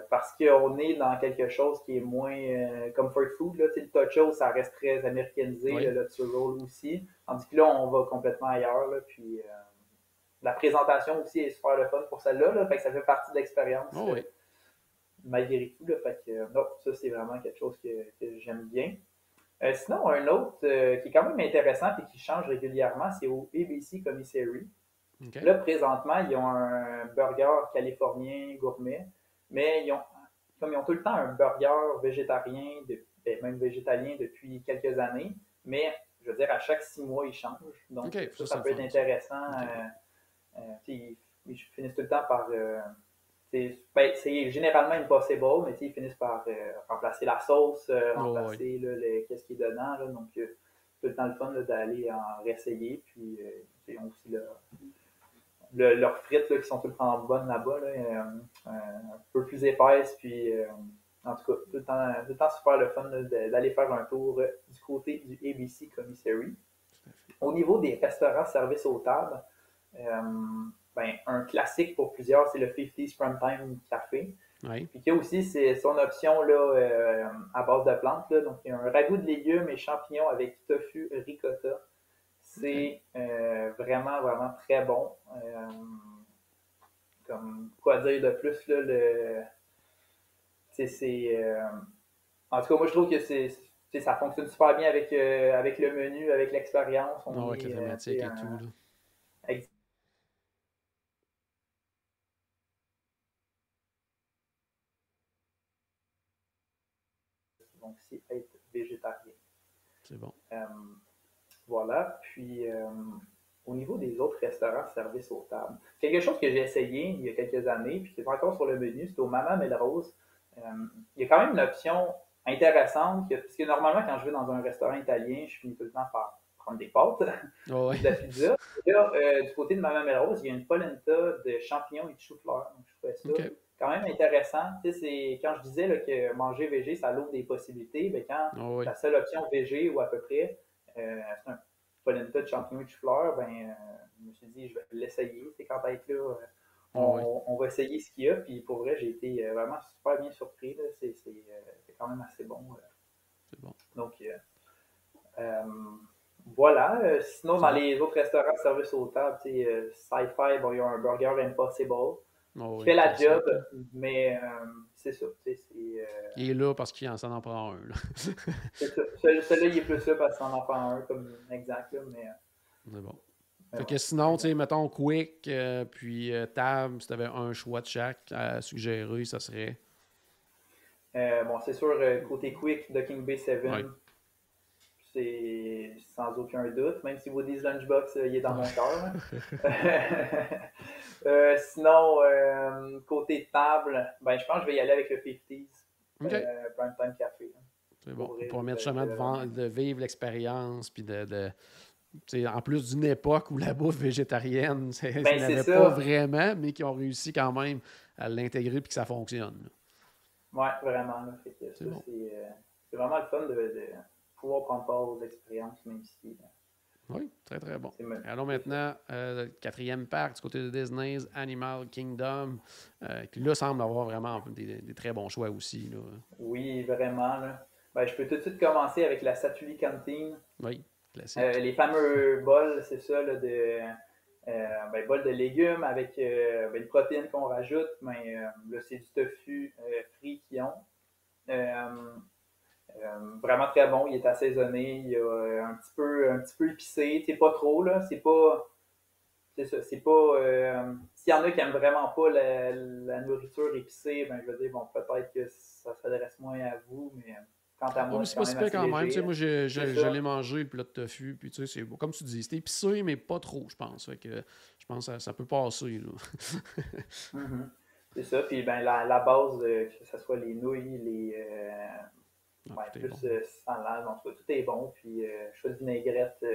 C: parce qu'on est dans quelque chose qui est moins comfort food. Là. Le tacho, ça reste très américanisé,
B: Oui.
C: le Lobster Roll aussi. Tandis que là, on va complètement ailleurs. Là, puis la présentation aussi est super le fun pour celle-là. Là, fait que ça fait partie de l'expérience
B: Oh, oui.
C: malgré tout. Là, fait que non, ça c'est vraiment quelque chose que j'aime bien. Sinon, un autre qui est quand même intéressant et qui change régulièrement, c'est au ABC Commissary.
B: OK.
C: Là, présentement, ils ont un burger californien gourmet, mais comme ils ont tout le temps un burger végétarien, même végétalien depuis quelques années, mais je veux dire, à chaque 6 mois, ils changent. Donc,
B: OK,
C: ça peut être intéressant. Ils finissent tout le temps par. C'est généralement impossible, mais ils finissent par remplacer la sauce, remplacer là, qu'est-ce qui est dedans. Là, donc, tout le temps le fun là, d'aller en réessayer. Puis, ils ont aussi leurs frites là, qui sont tout le temps bonnes là-bas, là, un peu plus épaisses. Puis, en tout cas, tout le temps super le fun là, d'aller faire un tour du côté du ABC Commissary. Au niveau des restaurants service aux tables, un classique pour plusieurs, c'est le 50's Primetime Café.
B: Oui.
C: Puis qu'il y a aussi son option là, à base de plantes. Là. Donc, il y a un ragoût de légumes et champignons avec tofu ricotta. C'est vraiment, vraiment très bon. Comme quoi dire de plus, là, en tout cas, moi, je trouve que ça fonctionne super bien avec le menu, avec l'expérience.
B: Avec la thématique et tout. Là.
C: Donc, c'est être végétarien.
B: C'est bon.
C: Voilà. Puis, au niveau des autres restaurants service aux tables, quelque chose que j'ai essayé il y a quelques années, puis qui est encore sur le menu, c'est au Mama Melrose. Il y a quand même une option intéressante, parce que normalement, quand je vais dans un restaurant italien, je finis tout le temps par prendre des pâtes, de la pizza. Là, du côté de Mama Melrose, il y a une polenta de champignons et de chou-fleur. Donc, je trouvais ça quand même intéressant. Tu sais, quand je disais là, que manger végé, ça l'ouvre des possibilités, ben, quand la seule option végé ou à peu près, c'est un polenta de champignons et de chou-fleur, je me suis dit, je vais l'essayer. C'est quand être là, on va essayer ce qu'il y a. Puis pour vrai, j'ai été vraiment super bien surpris. Là. C'est quand même assez bon.
B: C'est bon.
C: Donc, voilà. Sinon, dans les autres restaurants de service aux tables, Sci-Fi, bon, il y a un Burger Impossible qui fait la job, mais c'est ça.
B: Il est là parce qu'il s'en en prend un.
C: C'est ça. Celui-là, il est plus là parce qu'il en prend un, comme exact. Là, mais,
B: c'est bon. Fait que sinon, tu sais, mettons Quick, puis Tab, si tu avais un choix de chaque à suggérer, ça serait.
C: Bon, c'est sûr, côté Quick, Docking Bay 7, c'est sans aucun doute, même si Woody's Lunchbox, il est dans mon cœur. Sinon, côté table, je pense que je vais y aller avec le 50's Primetime Café.
B: C'est bon. Pour mettre chemin de vivre l'expérience, puis en plus d'une époque où la bouffe végétarienne, il n'y avait pas vraiment, mais qui ont réussi quand même à l'intégrer et que ça fonctionne.
C: Oui, vraiment. Là. Fait que c'est vraiment le fun de pouvoir prendre part aux expériences, même si.
B: Oui, très, très bon. Allons maintenant, quatrième parc du côté de Disney's Animal Kingdom, qui là semble avoir vraiment des très bons choix aussi. Là.
C: Oui, vraiment. Là. Je peux tout de suite commencer avec la Satuli Canteen.
B: Oui, classique.
C: Les fameux bols, c'est ça, là, bols de légumes avec une protéine qu'on rajoute. Là, c'est du tofu frit qu'ils ont. Vraiment très bon, il est assaisonné, il est un petit peu épicé, c'est pas trop là, c'est ça, c'est pas s'il y en a qui aiment vraiment pas la nourriture épicée, je veux dire bon peut-être que ça s'adresse moins à vous, mais quant à moi,
B: c'est pas super quand même. Moi, je l'ai mangé le plat de tofu, puis tu sais, c'est comme tu dis, c'est épicé, mais pas trop, je pense. Fait que je pense que ça peut passer là.
C: C'est ça, puis la base, que ce soit les nouilles, plus sans l'âge, donc tout est bon. Puis choix de vinaigrette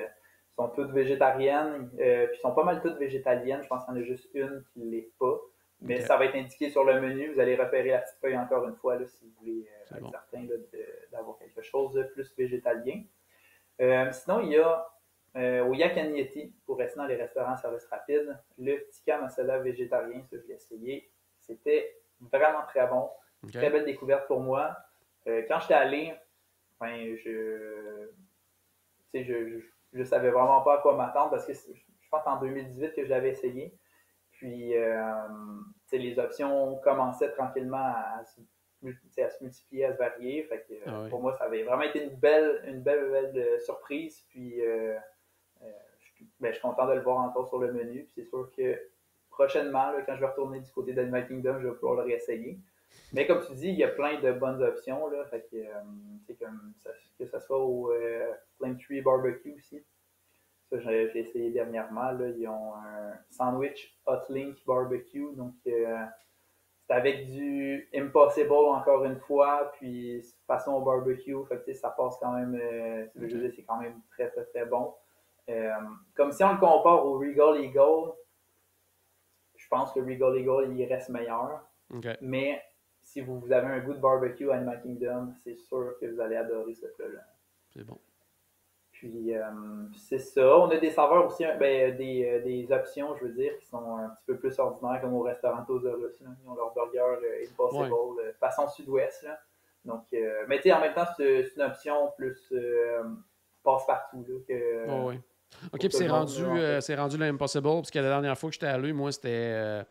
C: sont toutes végétariennes, puis sont pas mal toutes végétaliennes. Je pense qu'il y en a juste une qui ne l'est pas. Mais ça va être indiqué sur le menu. Vous allez repérer la petite feuille encore une fois là, si vous voulez être certain là, d'avoir quelque chose de plus végétalien. Sinon, il y a au Yak Agnetti, pour rester dans les restaurants service rapide, le tikka masala végétarien, ça je l'ai essayé. C'était vraiment très bon.
B: Okay.
C: Très belle découverte pour moi. Quand j'étais allé, ben, je savais vraiment pas à quoi m'attendre parce que je pense en 2018 que je l'avais essayé. Puis, les options commençaient tranquillement à se multiplier, à se varier. Fait que, pour moi, ça avait vraiment été une belle surprise. Puis, je suis content de le voir encore sur le menu. Puis c'est sûr que prochainement, là, quand je vais retourner du côté d'Animal Kingdom, je vais pouvoir le réessayer. Mais comme tu dis, il y a plein de bonnes options. Là, fait que, que ce soit au Flame Tree Barbecue aussi. Ça, j'ai essayé dernièrement. Là, ils ont un sandwich Hot Link Barbecue. Donc, c'est avec du Impossible encore une fois, puis façon barbecue. Fait que, ça passe quand même. Je veux dire, c'est quand même très, très, très bon. Comme si on le compare au Regal Eagle, je pense que Regal Eagle, il reste meilleur.
B: Okay.
C: Mais si vous avez un goût de barbecue à Animal Kingdom, c'est sûr que vous allez adorer ce plat-là.
B: C'est bon.
C: Puis, c'est ça. On a des saveurs aussi, des options, je veux dire, qui sont un petit peu plus ordinaires, comme au restaurant Tosaurus. Ils ont leur burger Impossible, façon sud-ouest. Là. Donc, mais tu sais, en même temps, c'est une option plus passe-partout. Là, que,
B: oui. OK, puis c'est rendu l'Impossible, parce que la dernière fois que j'étais allé, moi, c'était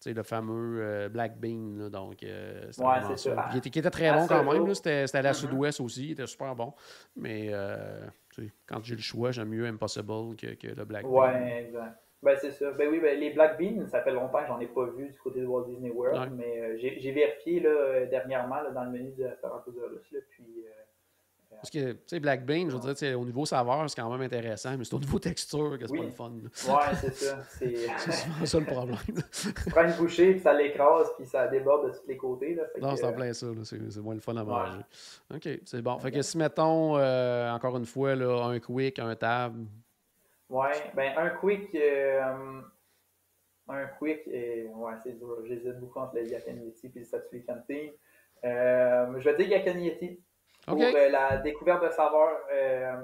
B: le fameux Black Bean. Là, donc, c'était vraiment
C: c'est ça.
B: Qui était très bon quand même. C'était à la sud-ouest aussi. Il était super bon. Mais quand j'ai le choix, j'aime mieux Impossible que le Black Bean.
C: Oui, exact. Ben, c'est ça. Ben oui, les Black Beans, ça fait longtemps que j'en ai pas vu du côté de Walt Disney World, mais j'ai vérifié là, dernièrement là, dans le menu du restaurant Tosaurus. Puis,
B: parce que, tu sais, Black Bean, je veux dire, au niveau saveur, c'est quand même intéressant, mais c'est au niveau texture que c'est pas le fun.
C: Oui, c'est ça. C'est
B: souvent ça le problème.
C: Tu prends une bouchée, puis ça l'écrase, puis ça déborde de tous les côtés. Là,
B: non, c'est en plein ça. C'est moins le fun à manger. OK, c'est bon. Fait que si, mettons, encore une fois, là, un quick, un tab.
C: Ouais, ben un quick, c'est dur. J'hésite beaucoup entre le Yakkan Yeti et le Satsui Canteen. Je vais dire Yakkan Yeti. Pour la découverte de saveurs,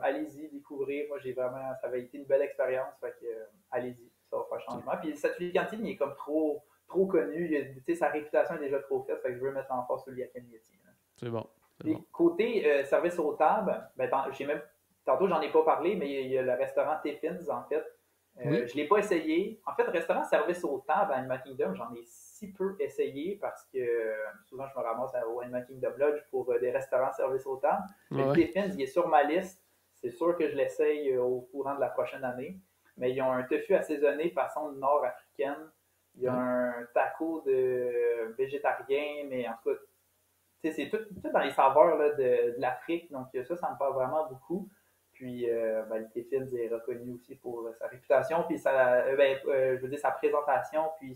C: allez-y, découvrez. Moi, ça avait été une belle expérience. Fait que, allez-y, ça va faire changement. Puis, Satsui Canteen, il est comme trop connu. Sa réputation est déjà trop faite. Fait que je veux mettre en force sur le Yakkan Yeti.
B: C'est bon.
C: Côté service aux tables, tantôt, j'en ai pas parlé, mais il y a le restaurant Tiffins, en fait. Je ne l'ai pas essayé. En fait, restaurant service aux tables à Animal Kingdom, j'en ai si peu essayé parce que souvent, je me ramasse au Animal Kingdom Lodge pour des restaurants service aux tables. Mais le Tiffins, il est sur ma liste. C'est sûr que je l'essaye au courant de la prochaine année. Mais ils ont un tofu assaisonné façon nord-africaine. Il y a un taco de végétarien, mais en tout cas, c'est tout dans les saveurs là, de l'Afrique. Donc, ça me parle vraiment beaucoup. Puis, le Tiffins est reconnu aussi pour sa réputation, puis je veux dire, sa présentation, puis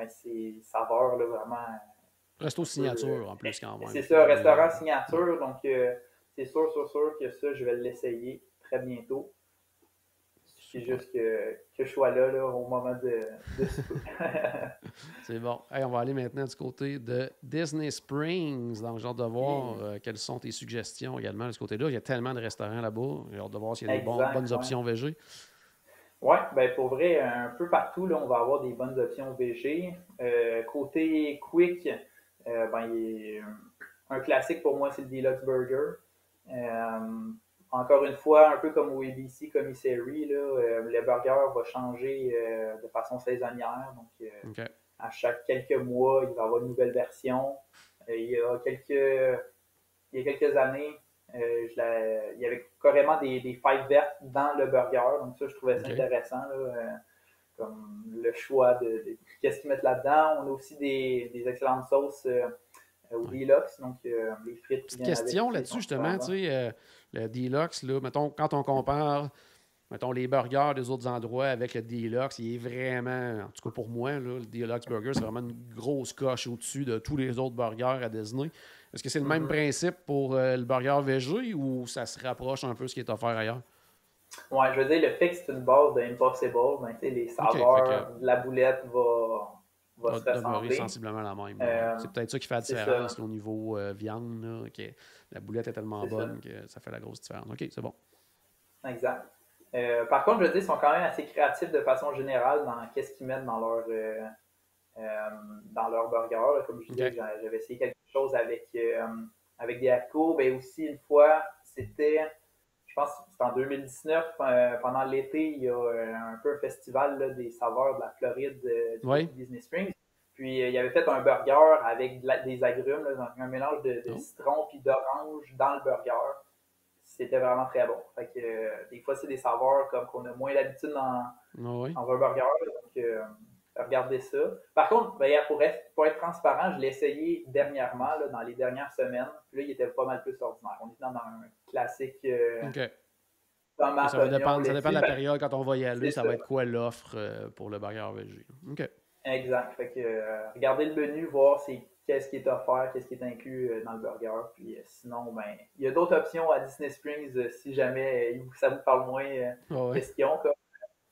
C: ses saveurs, là, vraiment.
B: Resto signature, en plus, quand même.
C: C'est ça, restaurant signature. Donc, c'est sûr que ça, je vais l'essayer très bientôt. C'est juste que je sois là au moment de souper.
B: C'est bon. Hey, on va aller maintenant du côté de Disney Springs. Donc, j'ai hâte de voir quelles sont tes suggestions également de ce côté-là. Il y a tellement de restaurants là-bas. J'ai hâte de voir s'il y a des bonnes options végé. Oui,
C: pour vrai, un peu partout, là, on va avoir des bonnes options végé. Côté quick, il y a un classique pour moi, c'est le Deluxe Burger. Encore une fois, un peu comme au ABC Commissary, le burger va changer de façon saisonnière. Donc, à chaque quelques mois, il va y avoir une nouvelle version. Il y a quelques années, il y avait carrément des fèves vertes dans le burger. Donc, ça, je trouvais ça intéressant. Comme le choix de qu'est-ce qu'ils mettent là-dedans. On a aussi des excellentes sauces au Deluxe, donc les frites.
B: Petite question là-dessus, justement, tu sais, le Deluxe, là, mettons, quand on compare, mettons, les burgers des autres endroits avec le Deluxe, il est vraiment, en tout cas pour moi, là, le Deluxe Burger, c'est vraiment une grosse coche au-dessus de tous les autres burgers à Disney. Est-ce que c'est le même principe pour le burger végé ou ça se rapproche un peu de ce qui est offert ailleurs?
C: Oui, je veux dire, le fait que c'est une base d'Impossible, les saveurs de la boulette va se ressembler.
B: Sensiblement la même. C'est peut-être ça qui fait la différence au niveau viande, là, que la boulette est tellement bonne que ça fait la grosse différence. OK, c'est bon.
C: Exact. Par contre, je veux dire, ils sont quand même assez créatifs de façon générale dans qu'est-ce qu'ils mettent dans dans leur burger. Là. Comme je disais, j'avais essayé quelque chose avec des haricots. Ben aussi, une fois, je pense que c'était en 2019, pendant l'été, il y a un peu un festival là, des saveurs de la Floride du côté de Disney Springs. Puis il avait fait un burger avec des agrumes, là, un mélange de citron puis d'orange dans le burger. C'était vraiment très bon. Fait que des fois, c'est des saveurs comme qu'on a moins l'habitude dans un burger. Donc, regardez ça. Par contre, ben, pour être transparent, je l'ai essayé dernièrement, là, dans les dernières semaines. Puis là, il était pas mal plus ordinaire. On est dans un classique tomate,
B: ça dépend de la
C: ben,
B: période quand on va y aller. Ça va être quoi l'offre pour le burger végé? OK.
C: Exact. Fait que regardez le menu, voir qu'est-ce qui est offert, qu'est-ce qui est inclus dans le burger. Puis sinon, ben, il y a d'autres options à Disney Springs si jamais ça vous parle moins question. Comme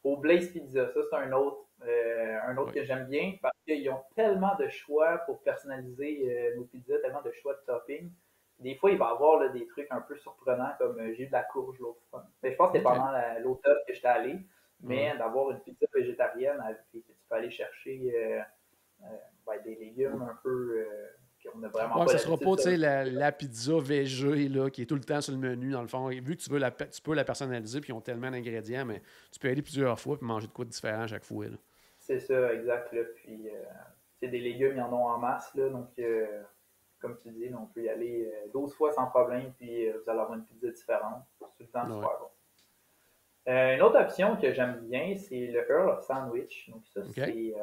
C: au Blaze Pizza, ça c'est un autre que j'aime bien parce qu'ils ont tellement de choix pour personnaliser nos pizzas, tellement de choix de topping. Des fois, il va y avoir là, des trucs un peu surprenants comme j'ai eu de la courge l'autre fois. Mais je pense que c'était pendant l'automne que j'étais allé. Mais d'avoir une pizza végétarienne avec que tu peux aller chercher des légumes un peu qu'on a vraiment pas.
B: Ça ne sera pas la pizza végé là, qui est tout le temps sur le menu, dans le fond. Vu que tu peux la personnaliser, puis ils ont tellement d'ingrédients, mais tu peux aller plusieurs fois et manger de quoi de différent à chaque fois.
C: C'est ça, exact. Là. Puis, des légumes, ils en ont en masse. Là, donc, comme tu dis, on peut y aller 12 fois sans problème, puis vous allez avoir une pizza différente. C'est tout le temps super bon. Une autre option que j'aime bien, c'est le Earl of Sandwich. Donc ça, c'est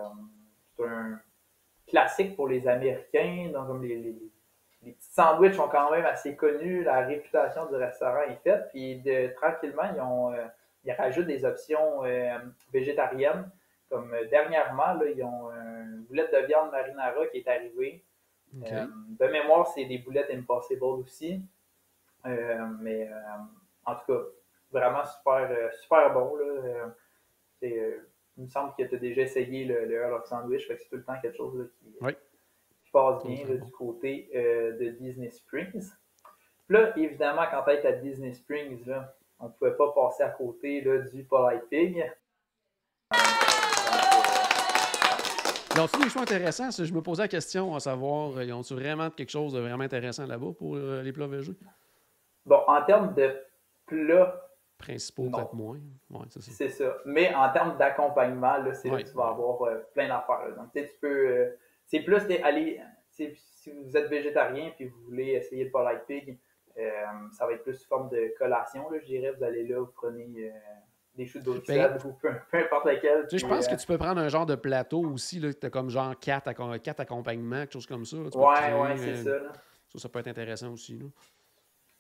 C: un classique pour les Américains. Donc, comme les petits sandwichs sont quand même assez connus. La réputation du restaurant est faite. Puis tranquillement, ils rajoutent des options végétariennes. Comme dernièrement, là, ils ont une boulette de viande marinara qui est arrivée. De mémoire, c'est des boulettes Impossible aussi. Mais en tout cas, vraiment super bon. Là. Il me semble que tu as déjà essayé le Earl of Sandwich, fait que c'est tout le temps quelque chose là, qui passe bien là, du côté de Disney Springs. Puis là, évidemment, quand tu es à Disney Springs, là, on ne pouvait pas passer à côté là, du Polite Pig.
B: Ils ont-ils des choix intéressants? Je me posais la question à savoir, ils ont-ils vraiment quelque chose de vraiment intéressant là-bas pour les plats végés?
C: Bon, en termes de plats
B: principaux, peut-être moins. Ouais,
C: c'est ça. Mais en termes d'accompagnement, là, c'est là que tu vas avoir plein d'affaires. Donc, tu peux. C'est plus aller. Si vous êtes végétarien et vous voulez essayer le Polite Pig, ça va être plus sous forme de collation, là, je dirais. Vous allez là, vous prenez des choux d'eau ou peu importe lequel.
B: Je pense que tu peux prendre un genre de plateau aussi, là, que tu as comme genre 4 accompagnements, quelque chose comme ça. Là,
C: c'est ça. Là.
B: Ça peut être intéressant aussi. Là.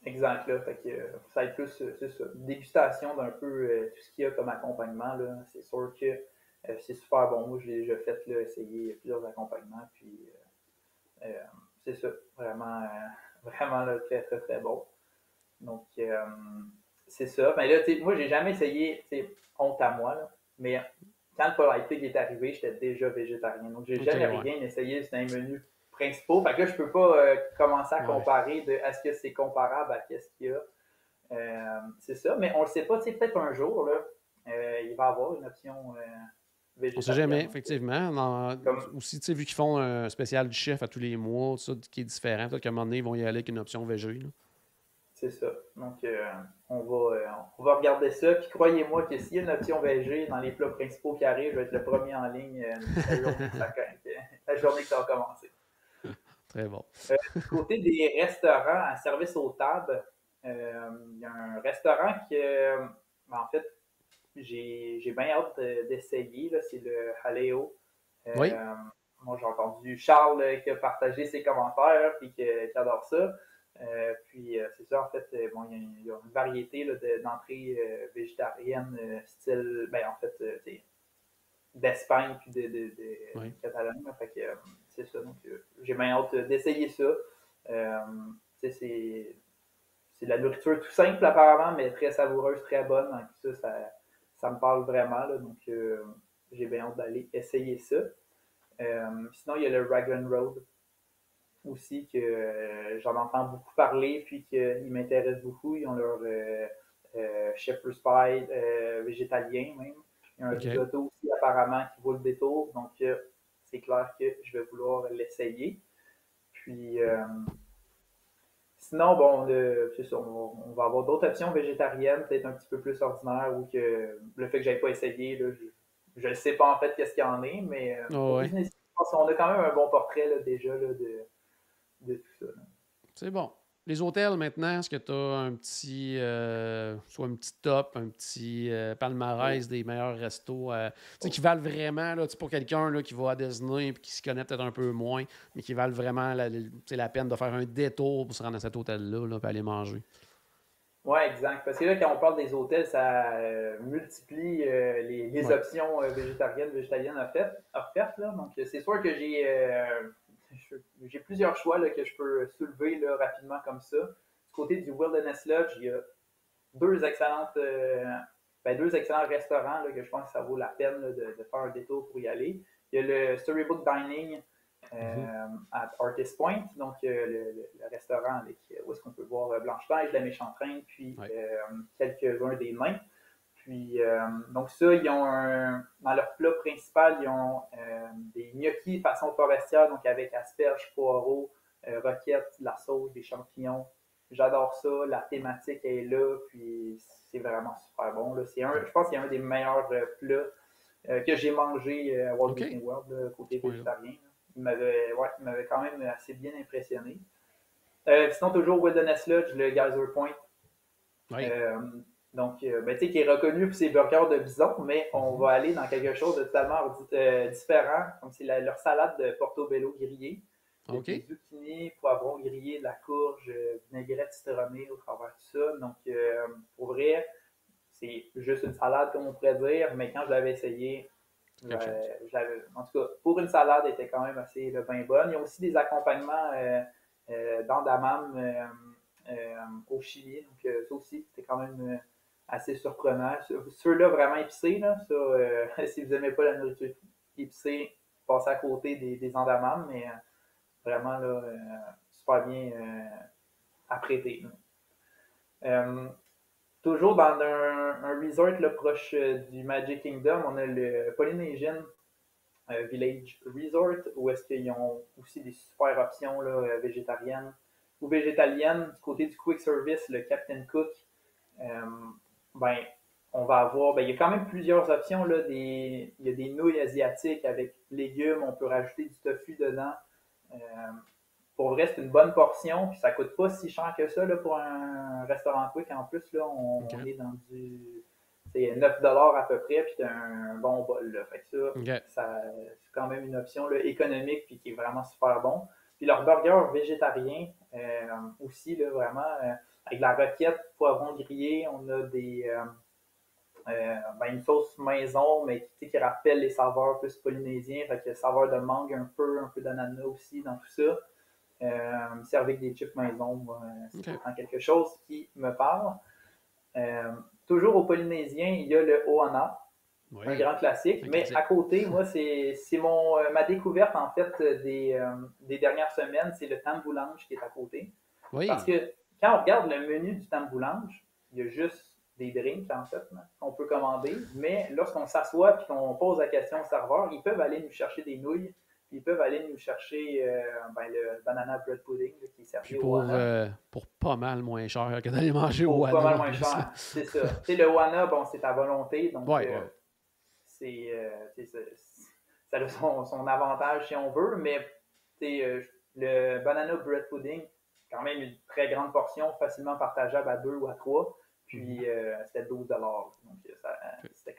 C: Exact, là. Fait que ça va être plus, c'est ça, une dégustation d'un peu tout ce qu'il y a comme accompagnement, là. C'est sûr que c'est super bon. Moi, je l'ai déjà fait, là, essayer plusieurs accompagnements, puis c'est ça, vraiment, vraiment là, très, très, très bon. Donc, c'est ça. Mais là, moi, j'ai jamais essayé, honte à moi, là, mais quand le Polite Pig est arrivé, j'étais déjà végétarien. Donc, j'ai jamais rien essayé. C'était un menu principaux. Fait que là, je peux pas commencer à comparer est-ce que c'est comparable à qu'est-ce qu'il y a. C'est ça, mais on le sait pas. Peut-être un jour, là, il va y avoir une option végétarienne.
B: On sait jamais, effectivement. Aussi, vu qu'ils font un spécial du chef à tous les mois, ça, qui est différent. Peut-être qu'à un moment donné, ils vont y aller avec une option végé.
C: C'est ça. Donc, on va regarder ça. Puis croyez-moi que s'il y a une option végé dans les plats principaux qui arrivent, je vais être le premier en ligne la journée que ça va commencer.
B: Très bon.
C: Du côté des restaurants à service aux tables, il y a un restaurant que, en fait, j'ai bien hâte d'essayer. Là, c'est le Haleo.
B: Oui.
C: Moi, j'ai entendu Charles qui a partagé ses commentaires et qui adore ça. Puis, c'est ça, en fait, il y a une variété là, d'entrées végétariennes, style, en fait, d'Espagne puis de Catalogne. Fait que, c'est ça. Donc, j'ai bien hâte d'essayer ça. C'est de la nourriture tout simple, apparemment, mais très savoureuse, très bonne. Donc, ça me parle vraiment. Là, donc, j'ai bien hâte d'aller essayer ça. Sinon, il y a le Raglan Road aussi, que j'en entends beaucoup parler, puis qu'ils m'intéressent beaucoup. Ils ont leur shepherd's pie végétalien, même. Il y a un risotto aussi, apparemment, qui vaut le détour. Donc, c'est clair que je vais vouloir l'essayer. Puis, sinon, bon, c'est ça, on va avoir d'autres options végétariennes, peut-être un petit peu plus ordinaires, ou que le fait que je n'avais pas essayé, là, je ne sais pas en fait qu'est-ce qu'il y en est, mais
B: Oh,
C: au
B: ouais.
C: business, je pense qu'on a quand même un bon portrait là, déjà là, de tout ça. Là.
B: C'est bon. Les hôtels, maintenant, est-ce que tu as un petit, soit un petit top, un petit palmarès des meilleurs restos qui valent vraiment, là, pour quelqu'un là, qui va à Disney et qui s'y connaît peut-être un peu moins, mais qui valent vraiment la peine de faire un détour pour se rendre à cet hôtel-là et aller manger?
C: Oui, exact. Parce que là, quand on parle des hôtels, ça multiplie les
B: Ouais.
C: options végétaliennes offertes. Là. Donc, c'est sûr que j'ai plusieurs choix là, que je peux soulever là, rapidement comme ça. Du côté du Wilderness Lodge, il y a deux deux excellents restaurants là, que je pense que ça vaut la peine là, de faire un détour pour y aller. Il y a le Storybook Dining à Artist Point, donc le restaurant avec où est-ce qu'on peut voir Blanche-Neige, La Méchante Reine, puis quelques-uns des nains. Puis, donc ça, ils ont dans leur plat principal, ils ont des gnocchis façon forestière, donc avec asperges, poireaux, roquettes, de la sauce, des champignons. J'adore ça, la thématique est là, puis c'est vraiment super bon. Là. Je pense que c'est un des meilleurs plats que j'ai mangé à Walt Disney World, côté végétarien. Il m'avait quand même assez bien impressionné. Sinon, toujours Wilderness Lodge, le Geyser Point.
B: Oui.
C: Donc, tu sais, qui est reconnu pour ses burgers de bison, mais on va aller dans quelque chose de totalement différent, comme c'est leur salade de portobello grillé. Des zucchini, poivrons grillés, de la courge, vinaigrette citronnée au travers de ça. Donc, pour vrai, c'est juste une salade, comme on pourrait dire, mais quand je l'avais essayé, en tout cas, pour une salade, elle était quand même assez bien bonne. Il y a aussi des accompagnements d'andamam au Chili. Donc, ça aussi, c'était quand même assez surprenant. Ceux-là, vraiment épicés, là, ça, si vous n'aimez pas la nourriture épicée, passez à côté des andamam, mais vraiment, là, super bien apprêté. Toujours dans un resort là, proche du Magic Kingdom, on a le Polynesian Village Resort, où est-ce qu'ils ont aussi des super options là, végétariennes ou végétaliennes. Du côté du quick service, le Captain Cook, on va avoir, il y a quand même plusieurs options. Là, il y a des nouilles asiatiques avec légumes, on peut rajouter du tofu dedans. Pour vrai, c'est une bonne portion, puis ça coûte pas si cher que ça là, pour un restaurant quick. En plus, là, on est dans du 9 $ à peu près, puis tu as un bon bol. Là. Fait que ça c'est quand même une option là, économique, puis qui est vraiment super bon. Puis leur burger végétarien aussi, là, vraiment, avec de la roquette, poivron grillé, on a une sauce maison, mais qui rappelle les saveurs plus polynésiens, fait que saveur de mangue un peu d'ananas aussi dans tout ça. Servi avec des chips maison, c'est vraiment quelque chose qui me parle. Toujours au Polynésien, il y a le Ohana, un grand classique, mais à côté, moi, c'est ma découverte en fait des dernières semaines, c'est le tamboulange qui est à côté. Parce que quand on regarde le menu du tamboulange, il y a juste des drinks en fait qu'on peut commander, mais lorsqu'on s'assoit et qu'on pose la question au serveur, ils peuvent aller nous chercher des nouilles. Ils peuvent aller nous chercher le banana bread pudding là, qui est servi au Ohana.
B: Pour pas mal moins cher que d'aller manger au
C: Ohana.
B: Pour
C: pas mal moins cher, c'est ça. Le Ohana, bon, c'est à volonté, donc ça a son avantage si on veut, mais le banana bread pudding, quand même une très grande portion, facilement partageable à 2 ou à 3, puis c'était 12 $. Donc c'était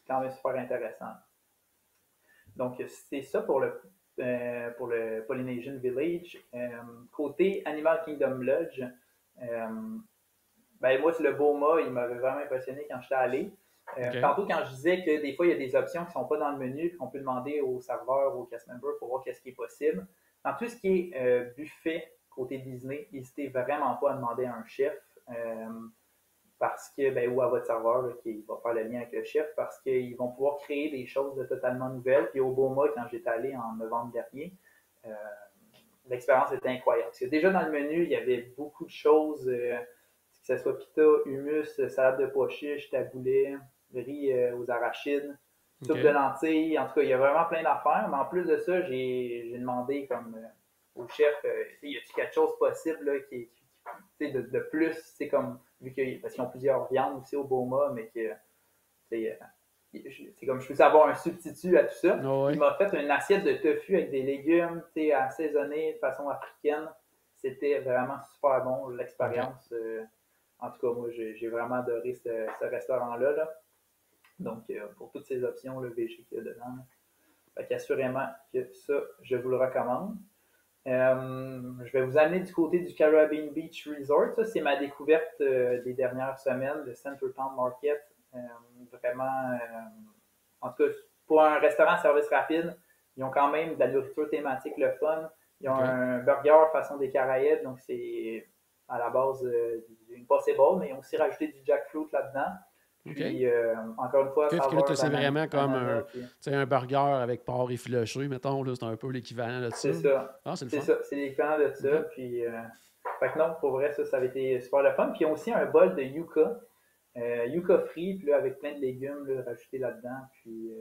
C: quand même super intéressant. Donc, c'est ça pour le Polynesian Village. Côté Animal Kingdom Lodge, moi, le Boma, il m'avait vraiment impressionné quand j'étais allé. Tantôt, quand je disais que des fois, il y a des options qui ne sont pas dans le menu, qu'on peut demander au serveur ou au cast member pour voir qu'est-ce qui est possible. Dans tout ce qui est buffet côté Disney, n'hésitez vraiment pas à demander à un chef. Parce que, ou à votre serveur là, qui va faire le lien avec le chef, parce qu'ils vont pouvoir créer des choses de totalement nouvelles. Puis au Boma, quand j'étais allé en novembre dernier, l'expérience était incroyable. Parce que déjà dans le menu, il y avait beaucoup de choses, que ce soit pita, hummus, salade de pois chiches, taboulé, riz aux arachides. soupe de lentilles. En tout cas, il y a vraiment plein d'affaires. Mais en plus de ça, j'ai demandé comme au chef, y a-t-il quelque chose possible là, de plus, c'est comme, parce qu'ils ont plusieurs viandes aussi au Boma, mais que c'est comme je peux avoir un substitut à tout ça.
B: Oh,
C: il m'a fait une assiette de tofu avec des légumes assaisonnés de façon africaine. C'était vraiment super bon, l'expérience. En tout cas, moi, j'ai vraiment adoré ce restaurant-là. Là. Donc, pour toutes ces options, le VG qu'il y a dedans. Fait qu'assurément que ça, je vous le recommande. Je vais vous amener du côté du Caribbean Beach Resort. Ça, c'est ma découverte des dernières semaines, le Centertown Market. Vraiment, en tout cas, pour un restaurant service rapide, ils ont quand même de la nourriture thématique, le fun. Ils ont un burger façon des Caraïbes, donc c'est à la base du Impossible, mais ils ont aussi rajouté du jackfruit là-dedans. Puis, encore une fois,
B: c'est vraiment comme un burger avec porc effiloché, mettons. C'est un peu l'équivalent de ça.
C: C'est ça.
B: Ah, c'est
C: ça. C'est l'équivalent de ça. Puis, fait que non, pour vrai, ça avait été super le fun. Puis, ils ont aussi un bol de yucca. Yucca frit, puis là, avec plein de légumes là, rajoutés là-dedans. Puis,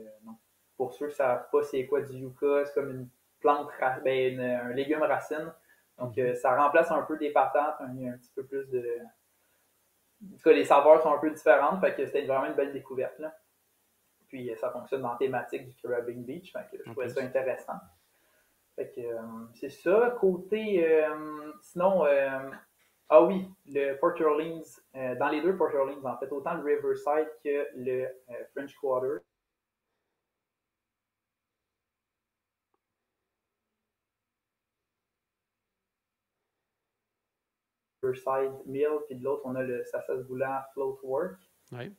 C: pour ceux qui ne savent pas c'est quoi du yucca, c'est comme une plante, un légume racine. Donc, ça remplace un peu des patates, un petit peu plus de... En tout cas, les saveurs sont un peu différentes, fait que c'était vraiment une belle découverte. Là. Puis, ça fonctionne dans la thématique du Caribbean Beach, fait que je trouvais ça intéressant. Fait que c'est ça. Côté... sinon... ah oui, le Port Orleans, dans les deux Port Orleans, en fait, autant le Riverside que le French Quarter. Riverside Mill, puis de l'autre, on a le Sassagoula Float Work.
B: Oui.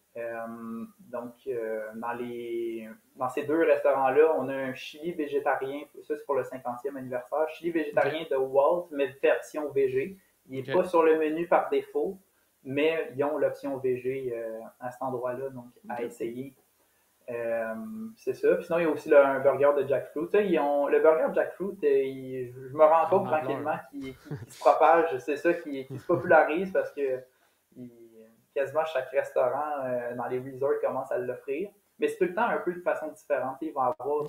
C: Donc, dans ces deux restaurants-là, on a un chili végétarien, ça c'est pour le 50e anniversaire, chili végétarien de Walt, mais version VG. Il n'est pas sur le menu par défaut, mais ils ont l'option VG à cet endroit-là, donc à essayer. C'est ça. Puis sinon, il y a aussi un burger de jackfruit. Le burger de jackfruit, je me rends compte tranquillement qu'il se propage. C'est ça qui se popularise parce que quasiment chaque restaurant dans les resorts commence à l'offrir. Mais c'est tout le temps un peu de façon différente. Ils vont avoir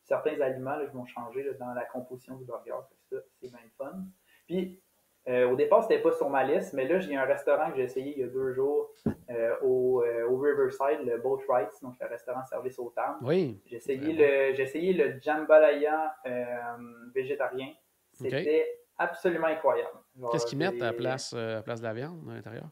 C: certains aliments là, qui vont changer là, dans la composition du burger. Ça, c'est bien fun. Puis, au départ, c'était pas sur ma liste, mais là, j'ai un restaurant que j'ai essayé il y a 2 jours au Riverside, le Boat Rights, donc le restaurant service aux tables.
B: Oui.
C: J'ai essayé le jambalaya végétarien. C'était absolument incroyable.
B: Qu'est-ce qu'ils mettent à la place de la viande à l'intérieur?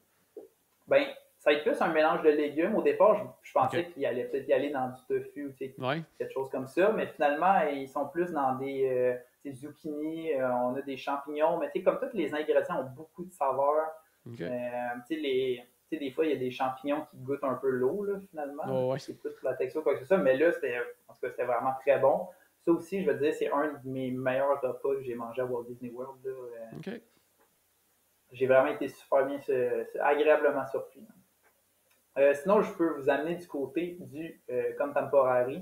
C: Ben, ça va être plus un mélange de légumes. Au départ, je pensais qu'il allait peut-être y aller dans du tofu ou quelque chose comme ça, mais finalement, ils sont plus dans des zucchini, on a des champignons, mais comme tous les ingrédients ont beaucoup de saveurs. Des fois, il y a des champignons qui goûtent un peu l'eau, là, finalement. C'est plus la texture, quoi que ce soit, mais là, c'était vraiment très bon. Ça aussi, je veux dire, c'est un de mes meilleurs repas que j'ai mangé à Walt Disney World. Là. J'ai vraiment été super bien, agréablement surpris. Sinon, je peux vous amener du côté du Contemporary,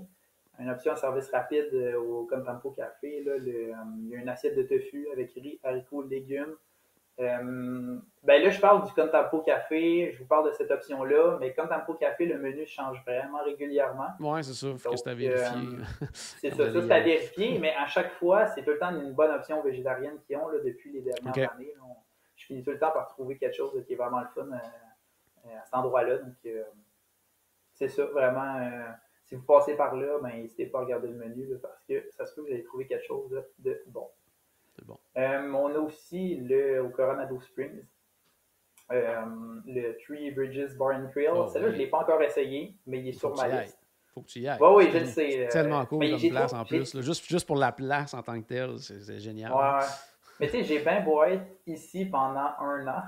C: une option de service rapide au Contempo Café. Là, il y a une assiette de tofu avec riz, haricots, légumes. Là, je parle du Contempo Café, je vous parle de cette option-là, mais Contempo Café, le menu change vraiment régulièrement.
B: Oui, c'est ça, il faut que c'est à vérifier.
C: C'est ça, c'est à vérifier, mais à chaque fois, c'est tout le temps une bonne option végétarienne qu'ils ont là, depuis les dernières années. Là. Je finis tout le temps par trouver quelque chose qui est vraiment le fun à cet endroit-là. Donc, c'est ça, vraiment. Si vous passez par là, n'hésitez pas à regarder le menu là, parce que ça se peut que vous allez trouver quelque chose de bon.
B: C'est bon.
C: On a aussi au Coronado Springs, le Three Bridges Bar and Grill. Celle-là, je ne l'ai pas encore essayé, mais il est sur ma liste.
B: Faut que tu y ailles.
C: Oui, je le sais.
B: C'est tellement cool comme place en plus. Là, juste pour la place en tant que telle, c'est génial.
C: Ouais. Mais tu sais, j'ai bien beau être ici pendant 1 an.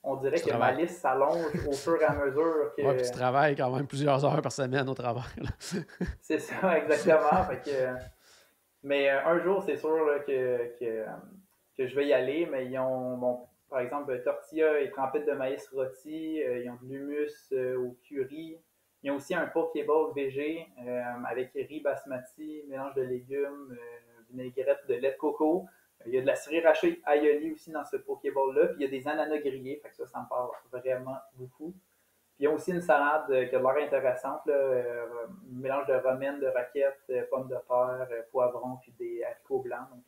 C: On dirait que ma liste s'allonge au fur et à mesure que...
B: Oui, puis tu travailles quand même plusieurs heures par semaine au travail.
C: C'est ça, exactement. Mais un jour, c'est sûr là, que je vais y aller. Mais ils ont, par exemple, tortilla et trempette de maïs rôti. Ils ont de l'hummus au curry. Ils ont aussi un pokéball VG avec riz basmati, mélange de légumes, vinaigrette de lait de coco. Il y a de la sriracha aioli aussi dans ce pokéball-là. Puis il y a des ananas grillés. Fait que ça me parle vraiment beaucoup. Puis, il y a aussi une salade qui a l'air intéressante, là, un mélange de romaine, de roquettes, pommes de terre, poivrons, puis des haricots blancs. Donc,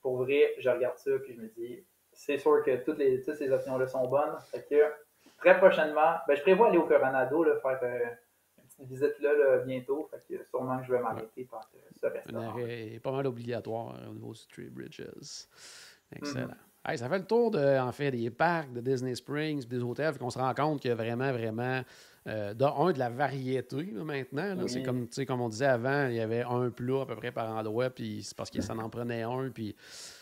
C: pour vrai, je regarde ça, puis je me dis, c'est sûr que toutes ces options-là sont bonnes. Fait que, très prochainement, je prévois aller au Coronado, là, faire une petite visite là, bientôt. Fait que sûrement que je vais m'arrêter par ce restaurant.
B: Un arrêt pas mal obligatoire au niveau du Three Bridges. Excellent. Hey, ça fait le tour des parcs de Disney Springs, des hôtels, qu'on se rend compte qu'il y a vraiment, de la variété là, maintenant. Là. C'est comme on disait avant, il y avait un plat à peu près par endroit, puis c'est parce que ça en prenait un, puis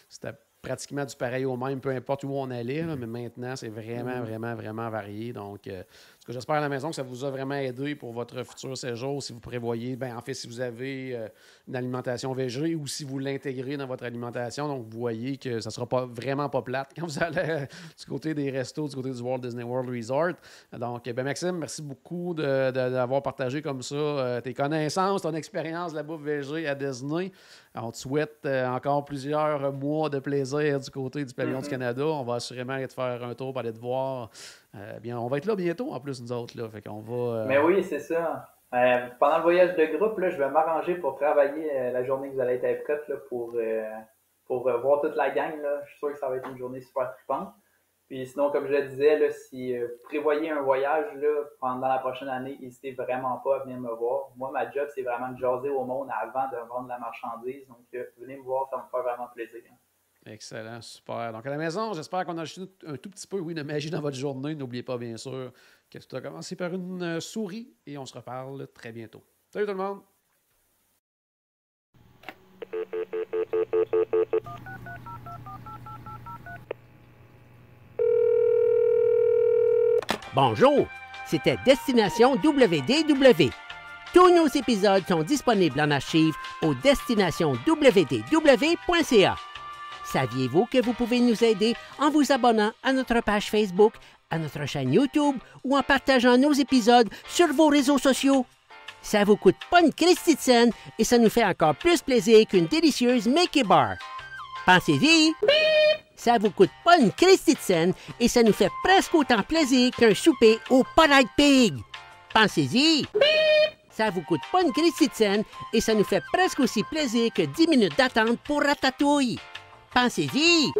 B: c'était pratiquement du pareil au même, peu importe où on allait, là, mais maintenant, c'est vraiment varié. Donc, ce que j'espère à la maison que ça vous a vraiment aidé pour votre futur séjour, si vous prévoyez, si vous avez une alimentation végé ou si vous l'intégrez dans votre alimentation, donc vous voyez que ça ne sera vraiment pas plate quand vous allez du côté des restos, du côté du Walt Disney World Resort. Donc, Maxime, merci beaucoup d'avoir partagé comme ça tes connaissances, ton expérience de la bouffe végé à Disney. On te souhaite encore plusieurs mois de plaisir du côté du Pavillon du Canada. On va assurément aller te faire un tour pour aller te voir. On va être là bientôt, en plus, nous autres. Là. Fait qu'on va,
C: Mais oui, c'est ça. Pendant le voyage de groupe, là, je vais m'arranger pour travailler la journée que vous allez être prête là, pour voir toute la gang. Là. Je suis sûr que ça va être une journée super trippante. Puis sinon, comme je le disais, là, si vous prévoyez un voyage là, pendant la prochaine année, n'hésitez vraiment pas à venir me voir. Moi, ma job, c'est vraiment de jaser au monde avant de vendre la marchandise. Donc, venez me voir, ça me fait vraiment plaisir.
B: Excellent, super. Donc, à la maison, j'espère qu'on a ajouté un tout petit peu, de magie dans votre journée. N'oubliez pas, bien sûr, que tout a commencé par une souris et on se reparle très bientôt. Salut tout le monde!
D: Bonjour, c'était Destination WDW. Tous nos épisodes sont disponibles en archive au destinationswdw.ca. Saviez-vous que vous pouvez nous aider en vous abonnant à notre page Facebook, à notre chaîne YouTube ou en partageant nos épisodes sur vos réseaux sociaux? Ça vous coûte pas une christie de scène et ça nous fait encore plus plaisir qu'une délicieuse Mickey Bar. Pensez-y! Ça vous coûte pas une christie de scène et ça nous fait presque autant plaisir qu'un souper au Polite Pig. Pensez-y! Ça vous coûte pas une christie de scène et ça nous fait presque aussi plaisir que 10 minutes d'attente pour Ratatouille. Pensez-y!